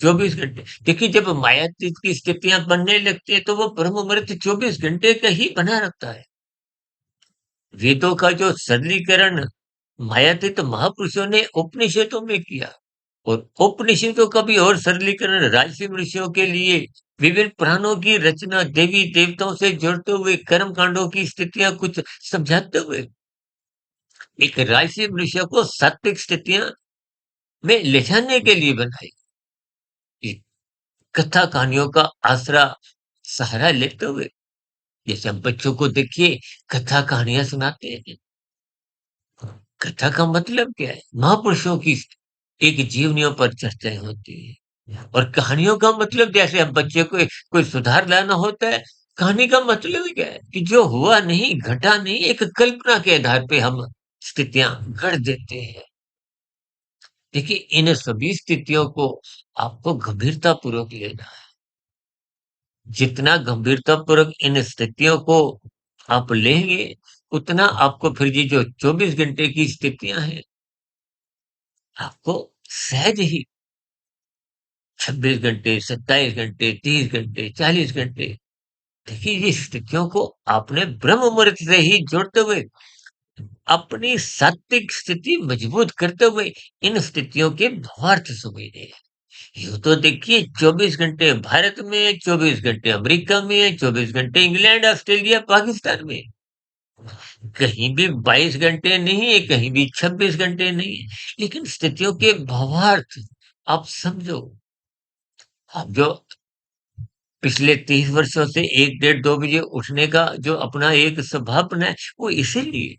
24 घंटे। देखिए जब मायातीत की स्थितियाँ बनने लगती हैं तो वो ब्रह्म मुहूर्त 24 घंटे का ही बना रहता है। वेदों का जो सरलीकरण मायातीत महापुरुषों ने उपनिषदों में किया, और उपनिषदों का भी और सरलीकरण राजसी ऋषियों के लिए विभिन्न पुराणों की रचना, देवी देवताओं से जोड़ते हुए कर्म कांडों की स्थितियां कुछ समझाते हुए एक राजसी मनुष्य को सात्विक स्थितियां में ले जाने के लिए बनाई। ये कथा कहानियों का आसरा सहारा लेते हुए, जैसे हम बच्चों को देखिए कथा कहानियां सुनाते हैं। कथा का मतलब क्या है? महापुरुषों की एक जीवनियों पर चर्चाएं होती है, और कहानियों का मतलब जैसे हम बच्चे को कोई सुधार लाना होता है, कहानी का मतलब ही क्या है कि जो हुआ नहीं, घटा नहीं, एक कल्पना के आधार पे हम स्थितियां गढ़ देते हैं। देखिए इन सभी स्थितियों को आपको गंभीरता पूर्वक लेना है। जितना गंभीरता पूर्वक इन स्थितियों को आप लेंगे, उतना आपको फिर ये जो 24 घंटे की स्थितियां हैं, आपको सहज ही 26 घंटे, 27 घंटे, 30 घंटे, 40 घंटे, देखिए ये स्थितियों को आपने ब्रह्म मुहूर्त से ही जोड़ते हुए अपनी सात्विक स्थिति मजबूत करते हुए इन स्थितियों के भावार्थ समझने हैं। यूँ तो देखिए 24 घंटे भारत में, 24 घंटे अमेरिका में, 24 घंटे इंग्लैंड, ऑस्ट्रेलिया, पाकिस्तान में। कहीं भी 22 घंटे नहीं है, कहीं भी 26 घंटे नहीं है। लेकिन स्थितियों के भावार्थ आप समझो। आप जो पिछले 30 वर्षों से 1 डेढ़ 2 बजे उठने का जो अपना एक स्वभाव बनाया, वो इसीलिए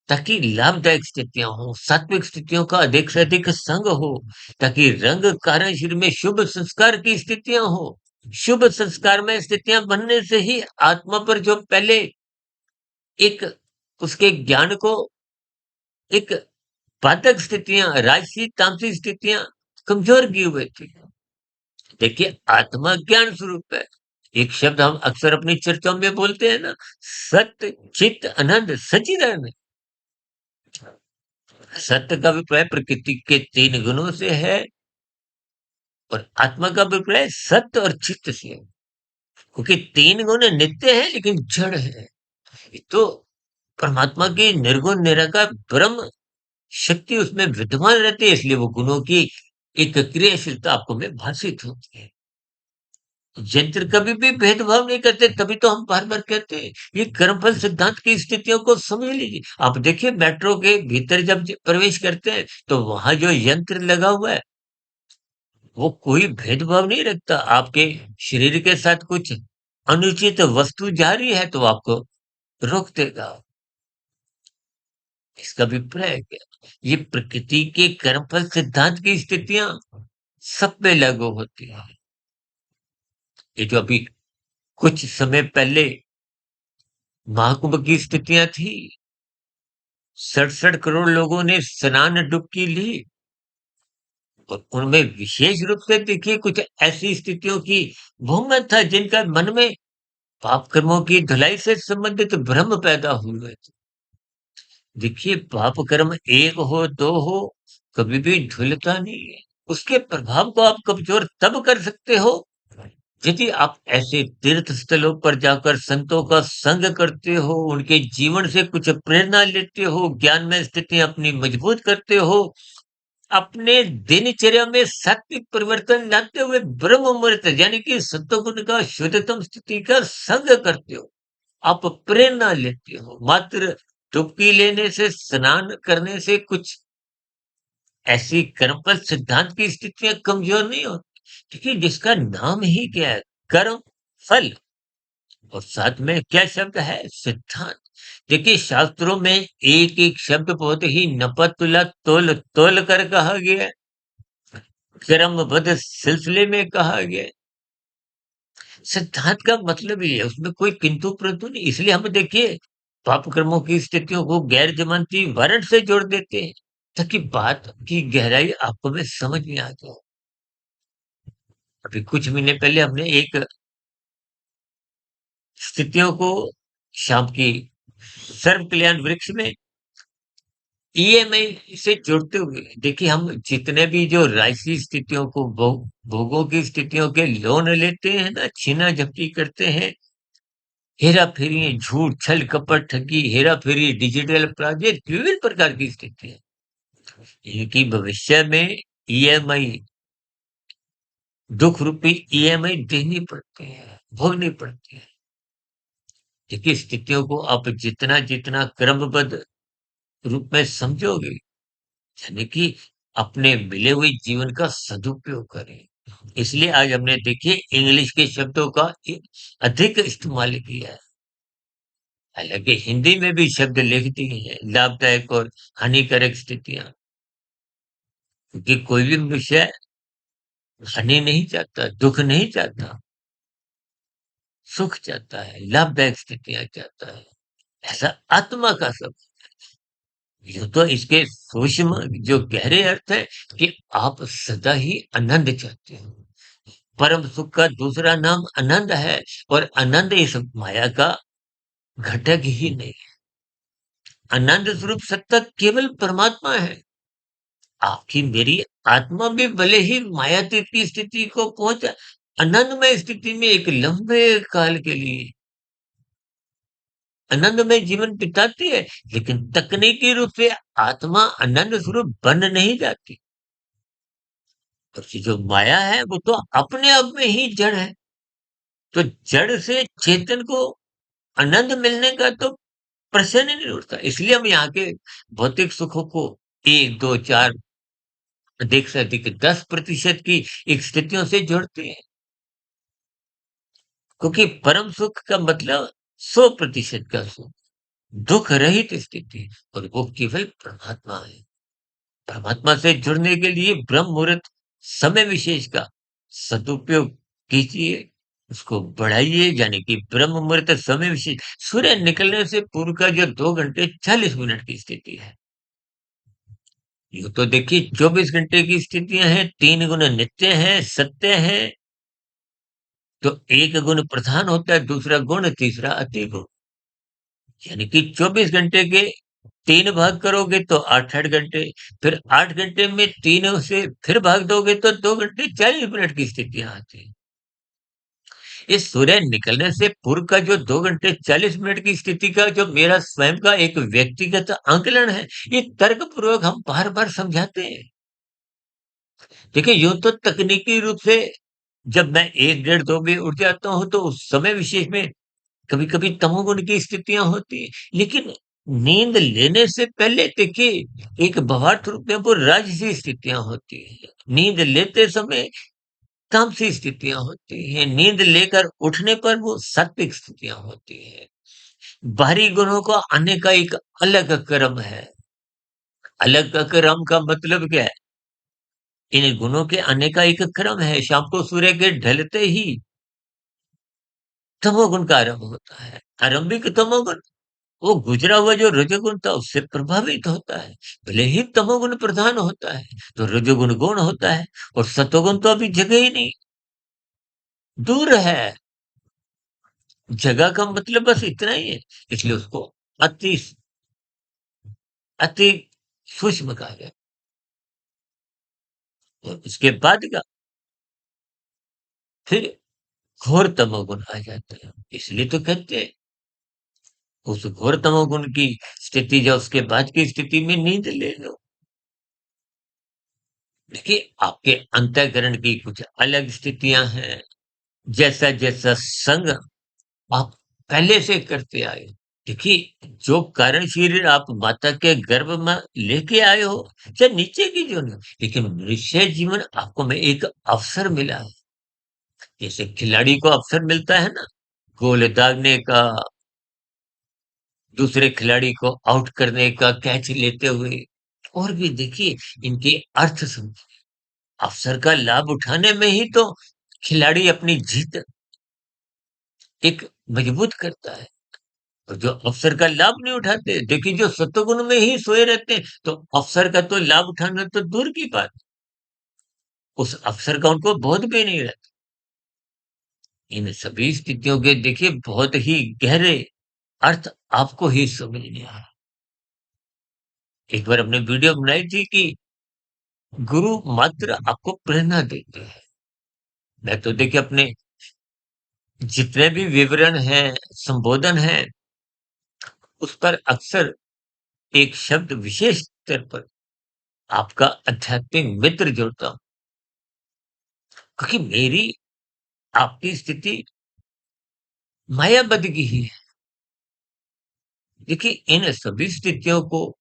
ताकि लाभदायक स्थितियाँ हों, सात्विक स्थितियों का अधिक से अधिक संग हो, ताकि रंग कारण शरीर में शुभ संस्कार की स्थितियाँ हों। शुभ संस्कार में स्थितियाँ बनने से ही आत्मा पर जो पहले एक उसके ज्ञान को एक बाधक स्थितियाँ, राजसी, तामसी स्थितियाँ कमज़ोर किए हुए थी। देखिए आत्मा ज्ञान स्वरूप है। एक शब्द हम अक्सर अपनी चर्चाओं में बोलते हैं ना, सत्य, चित्त, आनंद, सच्चिदानंद। सत्य का अभिप्राय प्रकृति के 3 गुणों से है, और आत्मा का अभिप्राय सत्य और चित्त से है। क्योंकि 3 गुण नित्य हैं लेकिन जड़ है। ये तो परमात्मा की निर्गुण निराकार ब्रह्म शक्ति उसमें विद्यमान रहती है, इसलिए वो गुणों की एक क्रियाशीलता आपको में भाषित होती है। यंत्र कभी भी भेदभाव नहीं करते, तभी तो हम बार-बार कहते हैं, ये कर्मफल सिद्धांत की स्थितियों को समझ लीजिए। आप देखिए मेट्रो के भीतर जब प्रवेश करते हैं, तो वहाँ जो यंत्र लगा हुआ है, वो कोई भेदभाव नहीं रखता। आपके शरीर के साथ कुछ अनुचित वस्तु जा रही है, तो आपको रोक देगा। इसका अभिप्राय क्या? ये प्रकृति के कर्मफल सिद्धांत की स्थितियाँ सब पे लागू होती हैं। ये जो अभी कुछ समय पहले महाकुंभ की स्थितियाँ थी, 67 करोड़ लोगों ने स्नान डुबकी ली, और उनमें विशेष रूप से देखिए कुछ ऐसी स्थितियों की बहुमत था जिनका मन में पाप कर्मों की धुलाई से संबंधित भ्रम पैदा हुए। देखिए, पाप कर्म 1 हो, 2 हो, कभी भी धुलता नहीं है। उसके प्रभाव को आप कमज़ोर तब कर सकते हो, यदि आप ऐसे तीर्थ स्थलों पर जाकर संतों का संग करते हो, उनके जीवन से कुछ प्रेरणा लेते हो, ज्ञान में स्थितियाँ अपनी मजबूत करते हो, अपने दिनचर्या में सात्विक परिवर्तन लाते हुए ब्रह्म मुहूर्त यानी कि सत्वगुण का शुद्धतम स्थिति का संग करते हो। आप प्रेरणा लेते हो। मात्र डुबकी लेने से, स्नान करने से कुछ ऐसी कर्मपद सिद्धांत की स्थितियाँ कमज़ोर नहीं होती। देखिए, जिसका नाम ही क्या है? कर्म, फल और साथ में क्या शब्द है? सिद्धांत। देखिए, शास्त्रों में एक-एक शब्द बहुत ही नपतुला तोल-तोल कर कहा गया है। क्रमबद्ध सिलसिले में कहा गया है। सिद्धांत का मतलब ही है, उसमें कोई किंतु-परंतु नहीं। इसलिए हम देखिए, पाप कर्मों की स्थितियों को गैर जमानती वारंट से जोड़ देते हैं, ताकि बात की गहराई आपको में समझ में आ जाए। अभी कुछ महीने पहले हमने एक स्थितियों को शाम की सर्व कल्याण वृक्ष में ईएमआई से जुड़ते हुए देखिए हम जितने भी जो राशि स्थितियों को भोगों की स्थितियों के लोन लेते हैं ना, छीना-झपटी करते हैं, हेरा-फेरी, झूठ, छल, कपट, ठगी, हेरा-फेरी, डिजिटल अपराध, ये विभिन्न प्रकार की स्थिति है। इनकी भविष्य में ईएमआई दुःख रूपी ईएमआई देनी पड़ती है, भोगनी पड़ती है। देखिए स्थितियों को आप जितना-जितना क्रमबद्ध रूप में समझोगे, यानी कि अपने मिले हुए जीवन का सदुपयोग करें। इसलिए आज हमने देखिए इंग्लिश के शब्दों का अधिक इस्तेमाल किया है। हालाँकि हिंदी में भी शब्द लिख दिए हैं, लाभदायक और हानिकारक स्थितियाँ। क्योंकि कोई भी मनुष्य हानि नहीं चाहता, दुःख नहीं चाहता, सुख चाहता है, लाभदायक स्थितियाँ चाहता है। ऐसा आत्मा का सब यूँ तो इसके सूक्ष्म जो गहरे अर्थ है कि आप सदा ही आनंद चाहते हो। परम सुख का दूसरा नाम आनंद है और आनंद इस माया का घटक ही नहीं है। आनंद स्वरूप सत्ता केवल परमात्मा है। आपकी मेरी आत्मा भी भले ही मायातीत की स्थिति को पहुंच आनंदमय स्थिति में एक लंबे काल के लिए आनंदमय जीवन बिताती है, लेकिन तकनीकी रूप से आत्मा आनंद स्वरूप बन नहीं जाती। तो ये जो माया है वो तो अपने आप में ही जड़ है। तो जड़ से चेतन को आनंद मिलने का तो प्रश्न ही नहीं उठता। इसलिए हम यहाँ के भौतिक सुखों को 1, 2, 4 अधिक से अधिक 10% की एक स्थितियों से जोड़ते हैं। क्योंकि परम सुख का मतलब 100% का सुख, दुःख रहित स्थिति और वो केवल परमात्मा है। परमात्मा से जुड़ने के लिए ब्रह्म मुहूर्त समय विशेष का सदुपयोग कीजिए, उसको बढ़ाइए यानी कि ब्रह्म मुहूर्त समय विशेष सूर्य निकलने से पूर्व का जो 2 घंटे 40 मिनट की स्थिति है। यूँ तो देखिए 24 घंटे की स्थितियाँ हैं, 3 गुण नित्य हैं, सत्य हैं, तो एक गुण प्रधान होता है, दूसरा गुण, तीसरा अति गुण। यानी कि 24 घंटे के 3 भाग करोगे तो 8-8 घंटे, फिर 8 घंटे में 3 से फिर भाग दोगे तो 2 घंटे 40 मिनट की स्थितियाँ आती हैं। इस सूर्य निकलने से पूर्व का जो 2 घंटे 40 मिनट की स्थिति का जो मेरा स्वयं का एक व्यक्तिगत आंकलन है, ये तर्कपूर्वक हम बार-बार समझाते हैं। देखिए, यूँ तो तकनीकी रूप से जब मैं 1 डेढ़ 2 बजे उठ जाता हूँ, तो उस समय विशेष में कभी-कभी तमोगुण की स्थितियाँ होती हैं, लेकिन नींद लेने से पहले देखिए एक भावार्थ रूप में वो राजसी स्थितियाँ होती हैं। नींद लेते समय तामसी स्थितियाँ होती हैं, नींद लेकर उठने पर वो सात्विक स्थितियाँ होती हैं। बाहरी गुणों का आने का एक अलग क्रम है। अलग क्रम का मतलब क्या है? इन गुणों के आने का एक क्रम है। शाम को सूर्य के ढलते ही तमोगुण का आरंभ होता है। आरंभिक तमोगुण वो गुजरा हुआ जो रजोगुण था उससे प्रभावित होता है। भले ही तमोगुण प्रधान होता है, तो रजोगुण गौण होता है और सतोगुण तो अभी जगह ही नहीं, दूर है। जगह का मतलब बस इतना ही है, इसलिए उसको अति अति सूक्ष्म कहा गया। और उसके बाद का फिर घोर तमोगुण आ जाता है। इसलिए तो कहते हैं उस घोर तमोगुण की स्थिति या उसके बाद की स्थिति में नींद ले लो। देखिए, आपके अंतःकरण की कुछ अलग स्थितियाँ हैं, जैसा-जैसा संग आप पहले से करते आए हो। देखिए, जो कारण शरीर आप माता के गर्भ में लेके आए हो, चाहे नीचे की जो न लेकिन मनुष्य जीवन आपको में एक अवसर मिला है। जैसे खिलाड़ी को अवसर मिलता है ना, गोल दागने का, दूसरे खिलाड़ी को आउट करने का, कैच लेते हुए और भी देखिए इनके अर्थ समझिए। अवसर का लाभ उठाने में ही तो खिलाड़ी अपनी जीत एक मजबूत करता है। और जो अवसर का लाभ नहीं उठाते, देखिए जो सत्वगुण में ही सोए रहते हैं, तो अवसर का तो लाभ उठाना तो दूर की बात, उस अवसर का उनको बोध भी नहीं रहता। इन सभी स्थितियों के देखिए बहुत ही गहरे अर्थ आपको ही समझने आए। एक बार हमने वीडियो बनाई थी कि गुरु मात्र आपको प्रेरणा देते हैं। मैं तो देखिए अपने जितने भी विवरण हैं, संबोधन हैं, उस पर अक्सर एक शब्द विशेष स्तर पर आपका आध्यात्मिक मित्र जोड़ता हूँ, क्योंकि मेरी आपकी स्थिति मायाबद की ही है। देखिए, इन सभी स्थितियों को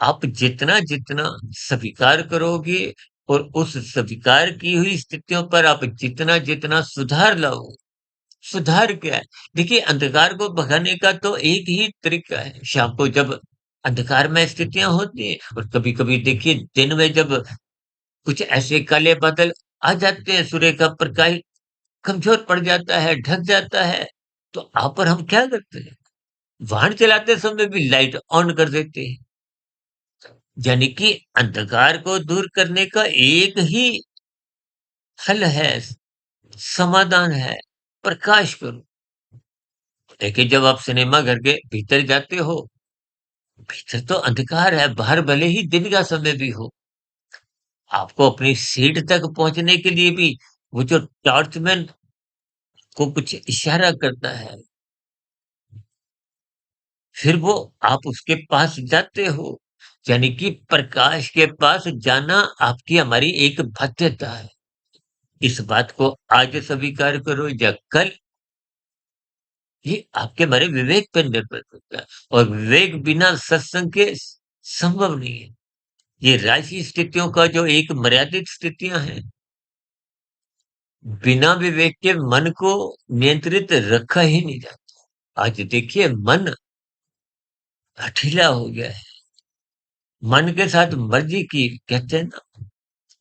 आप जितना-जितना स्वीकार करोगे और उस स्वीकार की हुई स्थितियों पर आप जितना-जितना सुधार लाओगे, सुधार क्या है? देखिए, अंधकार को भगाने का तो एक ही तरीका है। शाम को जब अंधकार में स्थितियाँ होती हैं और कभी-कभी देखिए दिन में जब कुछ ऐसे काले बादल आ जाते हैं, सूर्य का प्रकाश कमज़ोर पड़ जाता है, ढक जाता है, तो आप और हम क्या करते हैं? वाहन चलाते समय भी लाइट ऑन कर देते हैं। यानी कि अंधकार को दूर करने का एक ही हल है, समाधान है, प्रकाश करो। देखिए, जब आप सिनेमा घर के भीतर जाते हो, भीतर तो अंधकार है, बाहर भले ही दिन का समय भी हो, आपको अपनी सीट तक पहुँचने के लिए भी वो जो टॉर्चमैन को कुछ इशारा करता है, फिर वो आप उसके पास जाते हो। यानी कि प्रकाश के पास जाना आपकी हमारी एक बाध्यता है। इस बात को आज स्वीकार करो या कल, ये आपके हमारे विवेक पर निर्भर करता है और विवेक बिना सत्संग के संभव नहीं है। ये राशि स्थितियों का जो एक मर्यादित स्थितियाँ हैं, बिना विवेक के मन को नियंत्रित रखा ही नहीं जाता। आज देखिए मन हठीला हो गया है। मन के साथ मर्ज़ी की कहते हैं ना,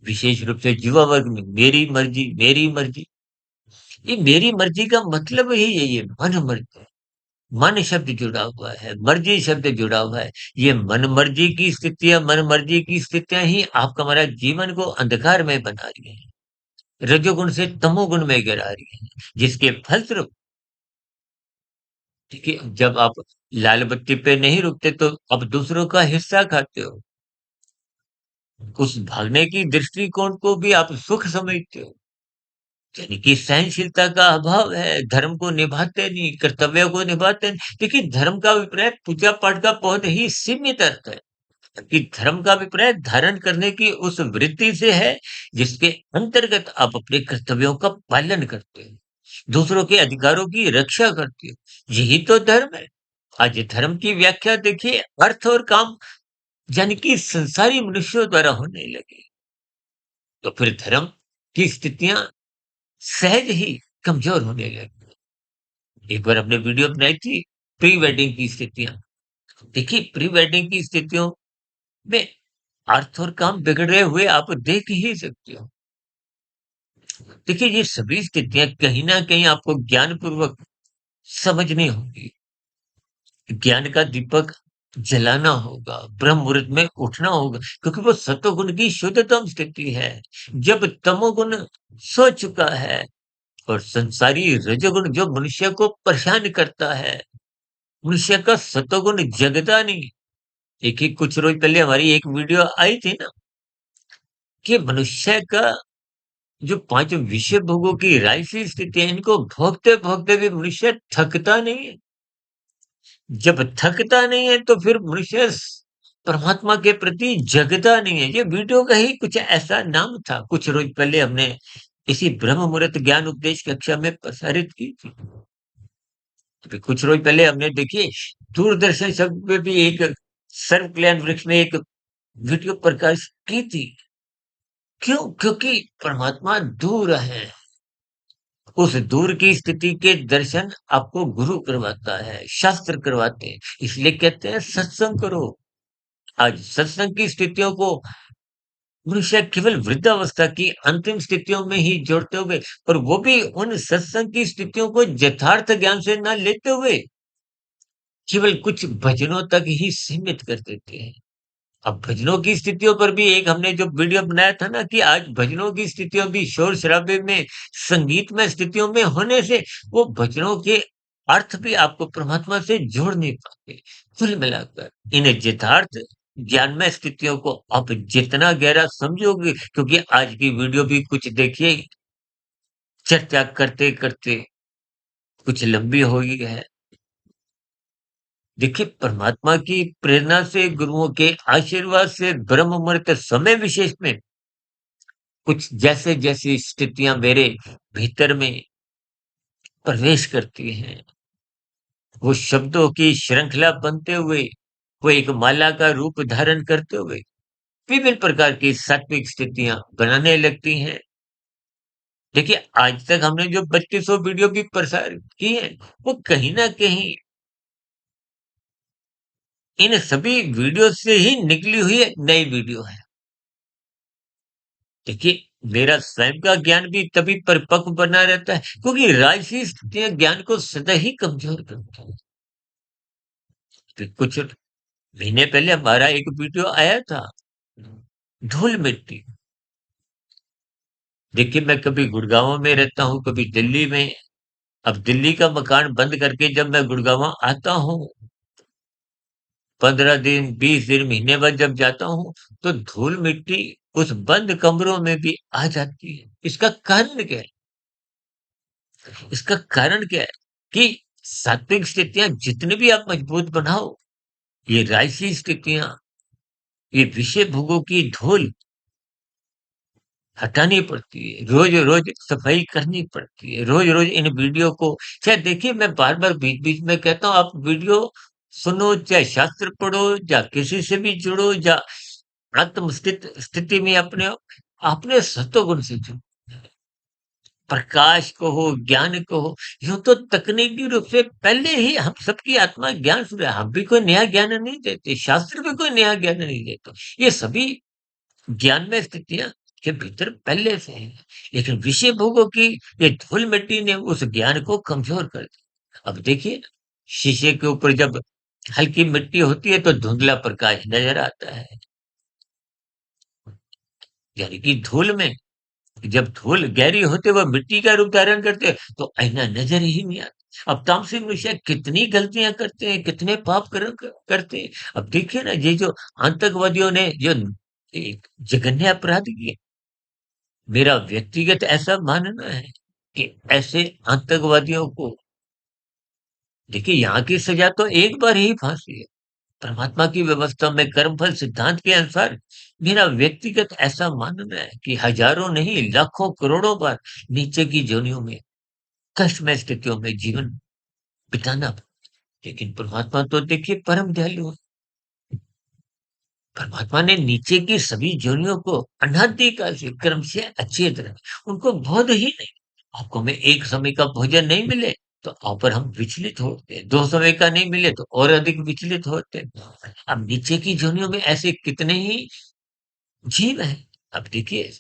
विशेष रूप से युवा वर्ग में मेरी मर्ज़ी। ये मेरी मर्ज़ी का मतलब ही यही है, मन मर्ज़ी। मन शब्द जुड़ा हुआ है, मर्ज़ी शब्द जुड़ा हुआ है। ये मन मर्ज़ी की स्थितियाँ ही आपका हमारा जीवन को अंधकार में बना रही हैं। रजोगुण से तमोगुण में गिरा रही हैं, जिसके फलस्वरूप देखिए जब आप लाल बत्ती पे नहीं रुकते तो आप दूसरों का हिस्सा खाते हो। उस भागने की दृष्टिकोण को भी आप सुख समझते हो। यानी कि सहनशीलता का अभाव है, धर्म को निभाते नहीं, कर्तव्यों को निभाते नहीं। देखिए धर्म का अभिप्राय पूजा-पाठ का बहुत ही सीमित अर्थ है, कि धर्म का अभिप्राय धारण करने की उस वृत्ति से है, जिसके अंतर्गत आप अपने कर्तव्यों का पालन करते हो, दूसरों के अधिकारों की रक्षा करते हो। यही तो धर्म है। आज धर्म की व्याख्या देखिए अर्थ और काम यानी कि संसारी मनुष्यों द्वारा होने लगी। तो फिर धर्म की स्थितियाँ सहज ही कमज़ोर होने लगी। एक बार हमने वीडियो बनाई थी प्री वेडिंग की स्थितियाँ। देखिए प्री वेडिंग की स्थितियों में अर्थ और काम बिगड़े हुए आप देख ही सकते हो। देखिए ये सभी स्थितियाँ कहीं न कहीं आपको ज्ञानपूर्वक समझनी होगी। ज्ञान का दीपक जलाना होगा, ब्रह्म मुहूर्त में उठना होगा, क्योंकि वो सतोगुण की शुद्धतम स्थिति है। जब तमोगुण सो चुका है और संसारी रजोगुण जो मनुष्य को परेशान करता है, मनुष्य का सतोगुण जगता नहीं। देखिए कुछ रोज पहले हमारी एक वीडियो आई थी ना कि मनुष्य का जो 5 विषय भोगों की राजसी स्थिति है, इनको भोगते-भोगते भी मनुष्य थकता नहीं है। जब थकता नहीं है तो फिर मनुष्य परमात्मा के प्रति जगता नहीं है। ये वीडियो का ही कुछ ऐसा नाम था। कुछ रोज पहले हमने इसी ब्रह्म मुहूर्त ज्ञान उपदेश कक्षा में प्रसारित की थी। अभी कुछ रोज पहले हमने देखिए दूरदर्शन शब्द पे भी एक सर्व कल्याण वृक्ष में एक वीडियो प्रकाशित की थी। क्यों? क्योंकि परमात्मा दूर है। उस दूर की स्थिति के दर्शन आपको गुरु करवाता है, शास्त्र करवाते हैं। इसलिए कहते हैं सत्संग करो। आज सत्संग की स्थितियों को मनुष्य केवल वृद्धावस्था की अंतिम स्थितियों में ही जोड़ते हुए और वो भी उन सत्संग की स्थितियों को यथार्थ ज्ञान से ना लेते हुए केवल कुछ भजनों तक ही सीमित कर देते हैं। अब भजनों की स्थितियों पर भी एक हमने जो वीडियो बनाया था ना कि आज भजनों की स्थितियों भी शोर-शराबे में, संगीतमय स्थितियों में होने से वो भजनों के अर्थ भी आपको परमात्मा से जोड़ नहीं पाते। कुल मिलाकर इन यथार्थ ज्ञानमय स्थितियों को आप जितना गहरा समझोगे क्योंकि आज की वीडियो भी कुछ देखिए चर्चा करते-करते कुछ लंबी हो गई है। देखिए, परमात्मा की प्रेरणा से, गुरुओं के आशीर्वाद से ब्रह्म मुहूर्त समय विशेष में कुछ जैसे-जैसी स्थितियाँ मेरे भीतर में प्रवेश करती हैं, वो शब्दों की श्रृंखला बनते हुए, वो एक माला का रूप धारण करते हुए, विभिन्न प्रकार की सात्विक स्थितियाँ बनाने लगती हैं। देखिए, आज तक हमने जो 2500 वीडियो भी प्रसारित की हैं, वो कहीं न कहीं इन सभी वीडियो से ही निकली हुई एक नई वीडियो है। देखिए, मेरा स्वयं का ज्ञान भी तभी परिपक्व बना रहता है क्योंकि राजसी स्थितियाँ ज्ञान को सदा ही कमज़ोर करती हैं। तो कुछ महीने पहले हमारा एक वीडियो आया था, धूल-मिट्टी। देखिए, मैं कभी गुड़गाँव में रहता हूँ, कभी दिल्ली में। अब दिल्ली का मकान बंद करके जब मैं गुड़गाँव आता हूँ, 15 दिन, 20 दिन, महीने बाद जब जाता हूँ, तो धूल-मिट्टी उस बंद कमरों में भी आ जाती है। इसका कारण क्या है? इसका कारण क्या है कि सात्विक स्थितियाँ जितनी भी आप मजबूत बनाओ, ये राजसी स्थितियाँ, ये विषय भोगों की धूल हटानी पड़ती है, रोज़-रोज़ सफाई करनी पड़ती है, रोज़-रोज़ इन वीडियो को चाहे देखिए मैं बार-बार बीच-बीच में कहता हूँ आप वीडियो सुनो, चाहे शास्त्र पढ़ो या किसी से भी जुड़ो या स्थिति में अपने सत्वगुण से जुड़ो। प्रकाश को हो, ज्ञान को हो, यूँ तो तकनीकी रूप से पहले ही हम सबकी आत्मा ज्ञान से हम भी कोई नया ज्ञान नहीं देते, शास्त्र भी कोई नया ज्ञान नहीं देता। ये सभी ज्ञान में स्थितियाँ के भीतर पहले से हैं। लेकिन विषय भोगों की ये धूल-मिट्टी ने उस ज्ञान को कमज़ोर कर दिया। अब देखिए ना, शीशे के ऊपर जब हल्की मिट्टी होती है तो धुंधला प्रकाश नज़र आता है। यानी कि धूल में जब धूल गहरी होते वह मिट्टी का रूप धारण करते हैं, तो आईना नज़र ही नहीं आता। अब तामसिक मनुष्य कितनी गलतियाँ करते हैं, कितने पाप कर्म करते हैं। अब देखिए ना ये जो आतंकवादियों ने जो एक जघन्य अपराध किए, मेरा व्यक्तिगत ऐसा मानना है कि ऐसे आतंकवादियों को देखिए यहाँ की सज़ा तो एक बार ही फांसी है। परमात्मा की व्यवस्था में कर्मफल सिद्धांत के अनुसार मेरा व्यक्तिगत ऐसा मानना है कि हजारों नहीं लाखों करोड़ों बार नीचे की जोनियों में कष्टमय स्थितियों में जीवन बिताना लेकिन परमात्मा तो देखिए परम दयालु है। परमात्मा ने नीचे की सभी जोनियों को अनादिकाल से कर्म से अच्छी तरह उनको बोध ही नहीं। आपको में एक समय का भोजन नहीं मिले तो आप पर हम विचलित होते हैं, दो समय का नहीं मिले तो और अधिक विचलित होते हैं। अब नीचे की जोनियों में ऐसे कितने ही जीव हैं। अब देखिए,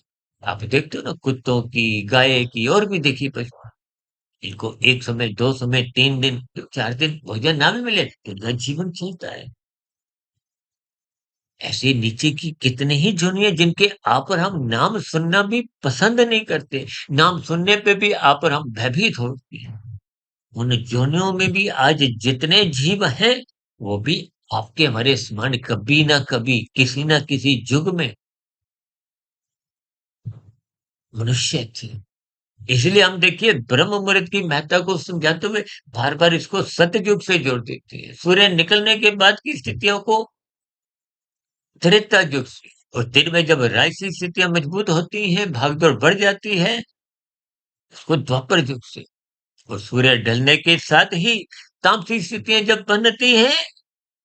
आप देखते हो ना कुत्तों की, गाय की और भी देखिए पशु इनको 1 समय, 2 समय, 3 दिन, 4 दिन भोजन ना भी मिले तो इनका जीवन चलता है। ऐसे नीचे की कितने ही जोनियाँ जिनके आप और हम नाम सुनना भी पसंद नहीं करते। नाम सुनने पे भी आप और हम भयभीत होते हैं। उन जोनियों में भी आज जितने जीव हैं, वो भी आपके हमारे समान कभी ना कभी, किसी न किसी युग में मनुष्य थे। इसलिए हम देखिए ब्रह्म मुहूर्त की महत्ता को समझाते हुए बार-बार इसको सतयुग से जोड़ देते हैं। सूर्य निकलने के बाद की स्थितियों को त्रेता युग से, और दिन में जब राजसी स्थितियाँ मजबूत होती हैं, भागदौड़ बढ़ जाती है, उसको द्वापर युग से, और सूर्य ढलने के साथ ही तामसिक स्थितियाँ जब बनती हैं,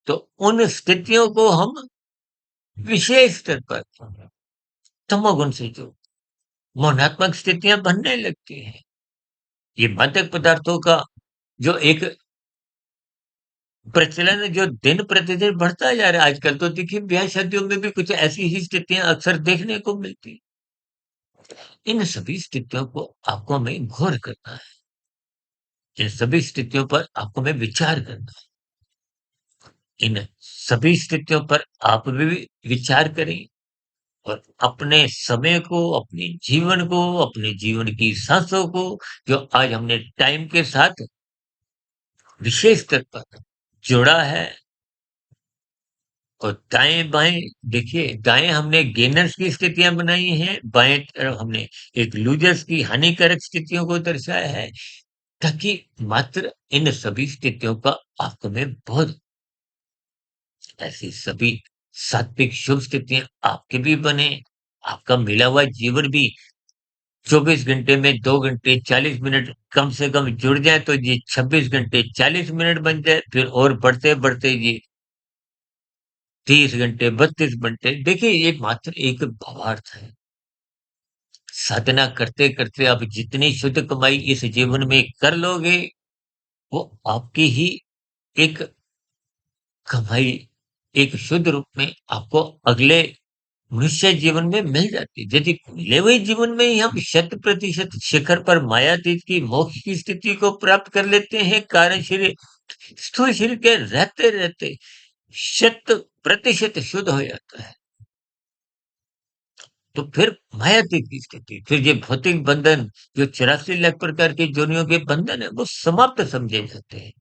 तो उन स्थितियों को हम विशेष स्तर पर तमोगुण से जो मोनात्मक स्थितियाँ बनने लगती हैं। ये मादक पदार्थों का जो एक प्रचलन है, जो दिन प्रतिदिन बढ़ता जा रहा है आजकल, तो देखिए ब्याह शादियों में भी कुछ ऐसी ही स्थितियाँ अक्सर देखने को मिलती हैं। इन सभी स्थितियों को आपको हमें गौर करना है। इन सभी स्थितियों पर आपको हमें विचार करना है। इन सभी स्थितियों पर आप भी विचार करें, और अपने समय को, अपने जीवन को, अपने जीवन की सांसों को, जो आज हमने टाइम के साथ विशेष स्तर पर जोड़ा है, और दाएँ-बाएँ देखिए, दाएँ हमने गेनर्स की स्थितियाँ बनाई हैं, बाएँ तरफ हमने एक लूज़र्स की हानिकारक स्थितियों को दर्शाया है, ताकि मात्र इन सभी स्थितियों का आपको में बहुत ऐसी सभी सात्विक शुभ स्थितियाँ आपके भी बने, आपका मिला हुआ जीवन भी 24 घंटे में 2 घंटे 40 मिनट कम से कम जुड़ जाए, तो ये 26 घंटे 40 मिनट बन जाए, फिर और बढ़ते-बढ़ते ये 30 घंटे 32 घंटे। देखिए, ये मात्र एक भावार्थ है। साधना करते-करते आप जितनी शुद्ध कमाई इस जीवन में कर लोगे, वो आपकी ही एक कमाई एक शुद्ध रूप में आपको अगले मनुष्य जीवन में मिल जाती है। यदि मिले हुए जीवन में ही हम शत प्रतिशत शिखर पर मायातीत की मोक्ष की स्थिति को प्राप्त कर लेते हैं, कारण शरीर स्थूल शरीर के रहते-रहते शत प्रतिशत शुद्ध हो जाता है। तो फिर मायातीत की स्थिति, फिर ये भौतिक बंधन, जो 84 लाख प्रकार के योनियों के बंधन है, वो समाप्त समझे जाते हैं।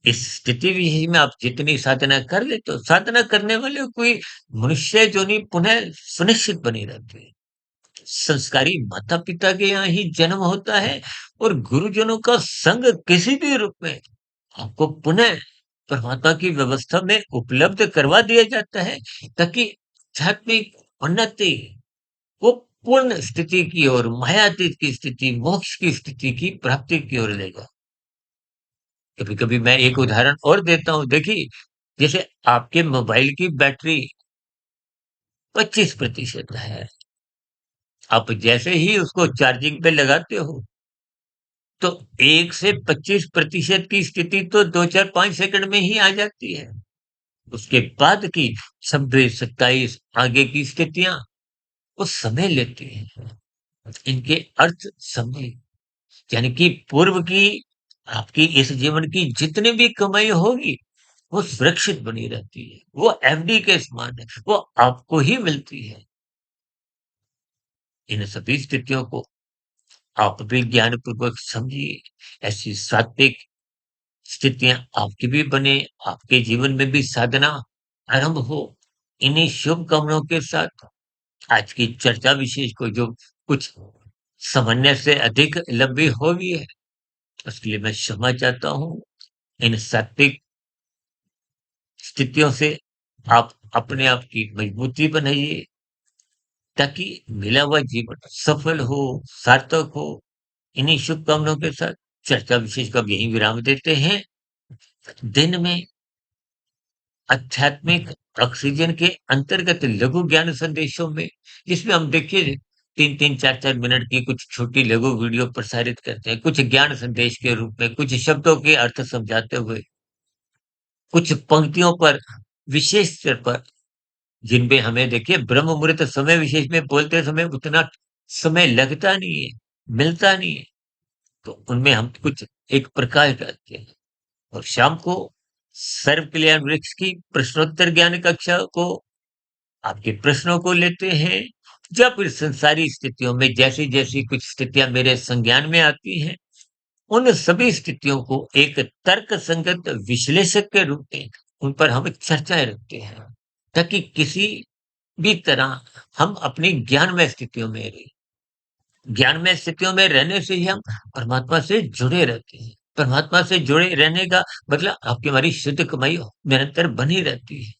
इस स्थिति विशेष में आप जितनी साधना कर लेते हो, साधना करने वाले को कोई मनुष्य योनि पुनः सुनिश्चित बनी रहती है। संस्कारी माता-पिता के यहाँ ही जन्म होता है, और गुरुजनों का संग किसी भी रूप में आपको पुनः परमात्मा की व्यवस्था में उपलब्ध करवा दिया जाता है, ताकि आध्यात्मिक उन्नति वो पूर्ण स्थिति की ओर, मायातीत की स्थिति, मोक्ष की स्थिति की प्राप्ति की ओर ले जाए। कभी-कभी मैं एक उदाहरण और देता हूँ, देखिए, जैसे आपके मोबाइल की बैटरी 25% है, आप जैसे ही उसको चार्जिंग पे लगाते हो, तो 1 से 25% की स्थिति तो 2, 4, 5 सेकंड में ही आ जाती है। उसके बाद की 26, 27 आगे की स्थितियाँ वो समय लेती हैं। इनके अर्थ समझे, यानी कि पूर्व की आपकी इस जीवन की जितनी भी कमाई होगी, वो सुरक्षित बनी रहती है। वो एफडी के समान है, वो आपको ही मिलती है। इन सभी स्थितियों को आप भी ज्ञानपूर्वक समझिए। ऐसी सात्विक स्थितियाँ आपकी भी बने, आपके जीवन में भी साधना आरंभ हो। इन्हीं शुभकामनाओं के साथ आज की चर्चा विशेष को जो कुछ सामान्य से अधिक लंबी हो गई है, उसके लिए मैं क्षमा चाहता हूँ। इन सात्विक स्थितियों से आप अपने आप की मजबूती बनाइए, ताकि मिला हुआ जीवन सफल हो, सार्थक हो। इन्हीं शुभकामनाओं के साथ चर्चा विशेष का अब यहीं विराम देते हैं। दिन में आध्यात्मिक ऑक्सीजन के अंतर्गत लघु ज्ञान संदेशों में, जिसमें हम देखिए 3-3 4-4 मिनट की कुछ छोटी लघु वीडियो प्रसारित करते हैं, कुछ ज्ञान संदेश के रूप में, कुछ शब्दों के अर्थ समझाते हुए, कुछ पंक्तियों पर विशेष स्तर पर, जिनमें हमें देखिए ब्रह्म मुहूर्त समय विशेष में बोलते समय उतना समय लगता नहीं है, मिलता नहीं है, तो उनमें हम कुछ एक प्रकाश डालते हैं, और शाम को सर्व कल्याण वृक्ष की प्रश्नोत्तर ज्ञान कक्षा को आपके प्रश्नों को लेते हैं, या फिर संसारी स्थितियों में जैसी-जैसी कुछ स्थितियाँ मेरे संज्ञान में आती हैं, उन सभी स्थितियों को एक तर्क संगत विश्लेषक के रूप में उन पर हम चर्चाएँ रखते हैं, ताकि किसी भी तरह हम अपनी ज्ञानमय स्थितियों में रहें। ज्ञानमय स्थितियों में रहने से ही हम परमात्मा से जुड़े रहते हैं। परमात्मा से जुड़े रहने का मतलब आपकी हमारी शुद्ध कमाई निरंतर बनी रहती है।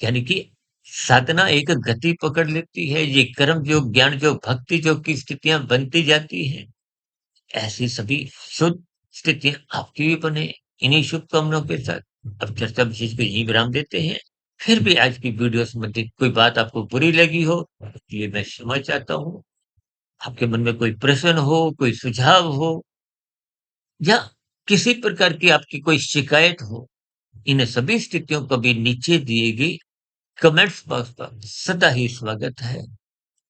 यानी कि साधना एक गति पकड़ लेती है, ये कर्म योग, ज्ञान योग, भक्ति योग की स्थितियाँ बनती जाती हैं। ऐसी सभी शुद्ध स्थितियाँ आपकी भी बने, इन्हीं शुभकामनाओं के साथ अब चर्चा विशेष को यहीं विराम देते हैं। फिर भी आज की वीडियो संबंधित कोई बात आपको बुरी लगी हो, इसलिए मैं क्षमा चाहता हूँ। आपके मन में कोई प्रश्न हो, कोई सुझाव हो या किसी प्रकार की आपकी कोई शिकायत हो, इन सभी स्थितियों को भी नीचे दिए गई कमेंट्स बॉक्स पर सदा ही स्वागत है।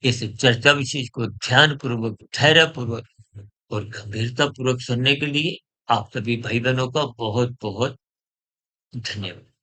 इस चर्चा विशेष को ध्यानपूर्वक, धैर्यपूर्वक और गंभीरतापूर्वक सुनने के लिए आप सभी भाई-बहनों का बहुत-बहुत धन्यवाद।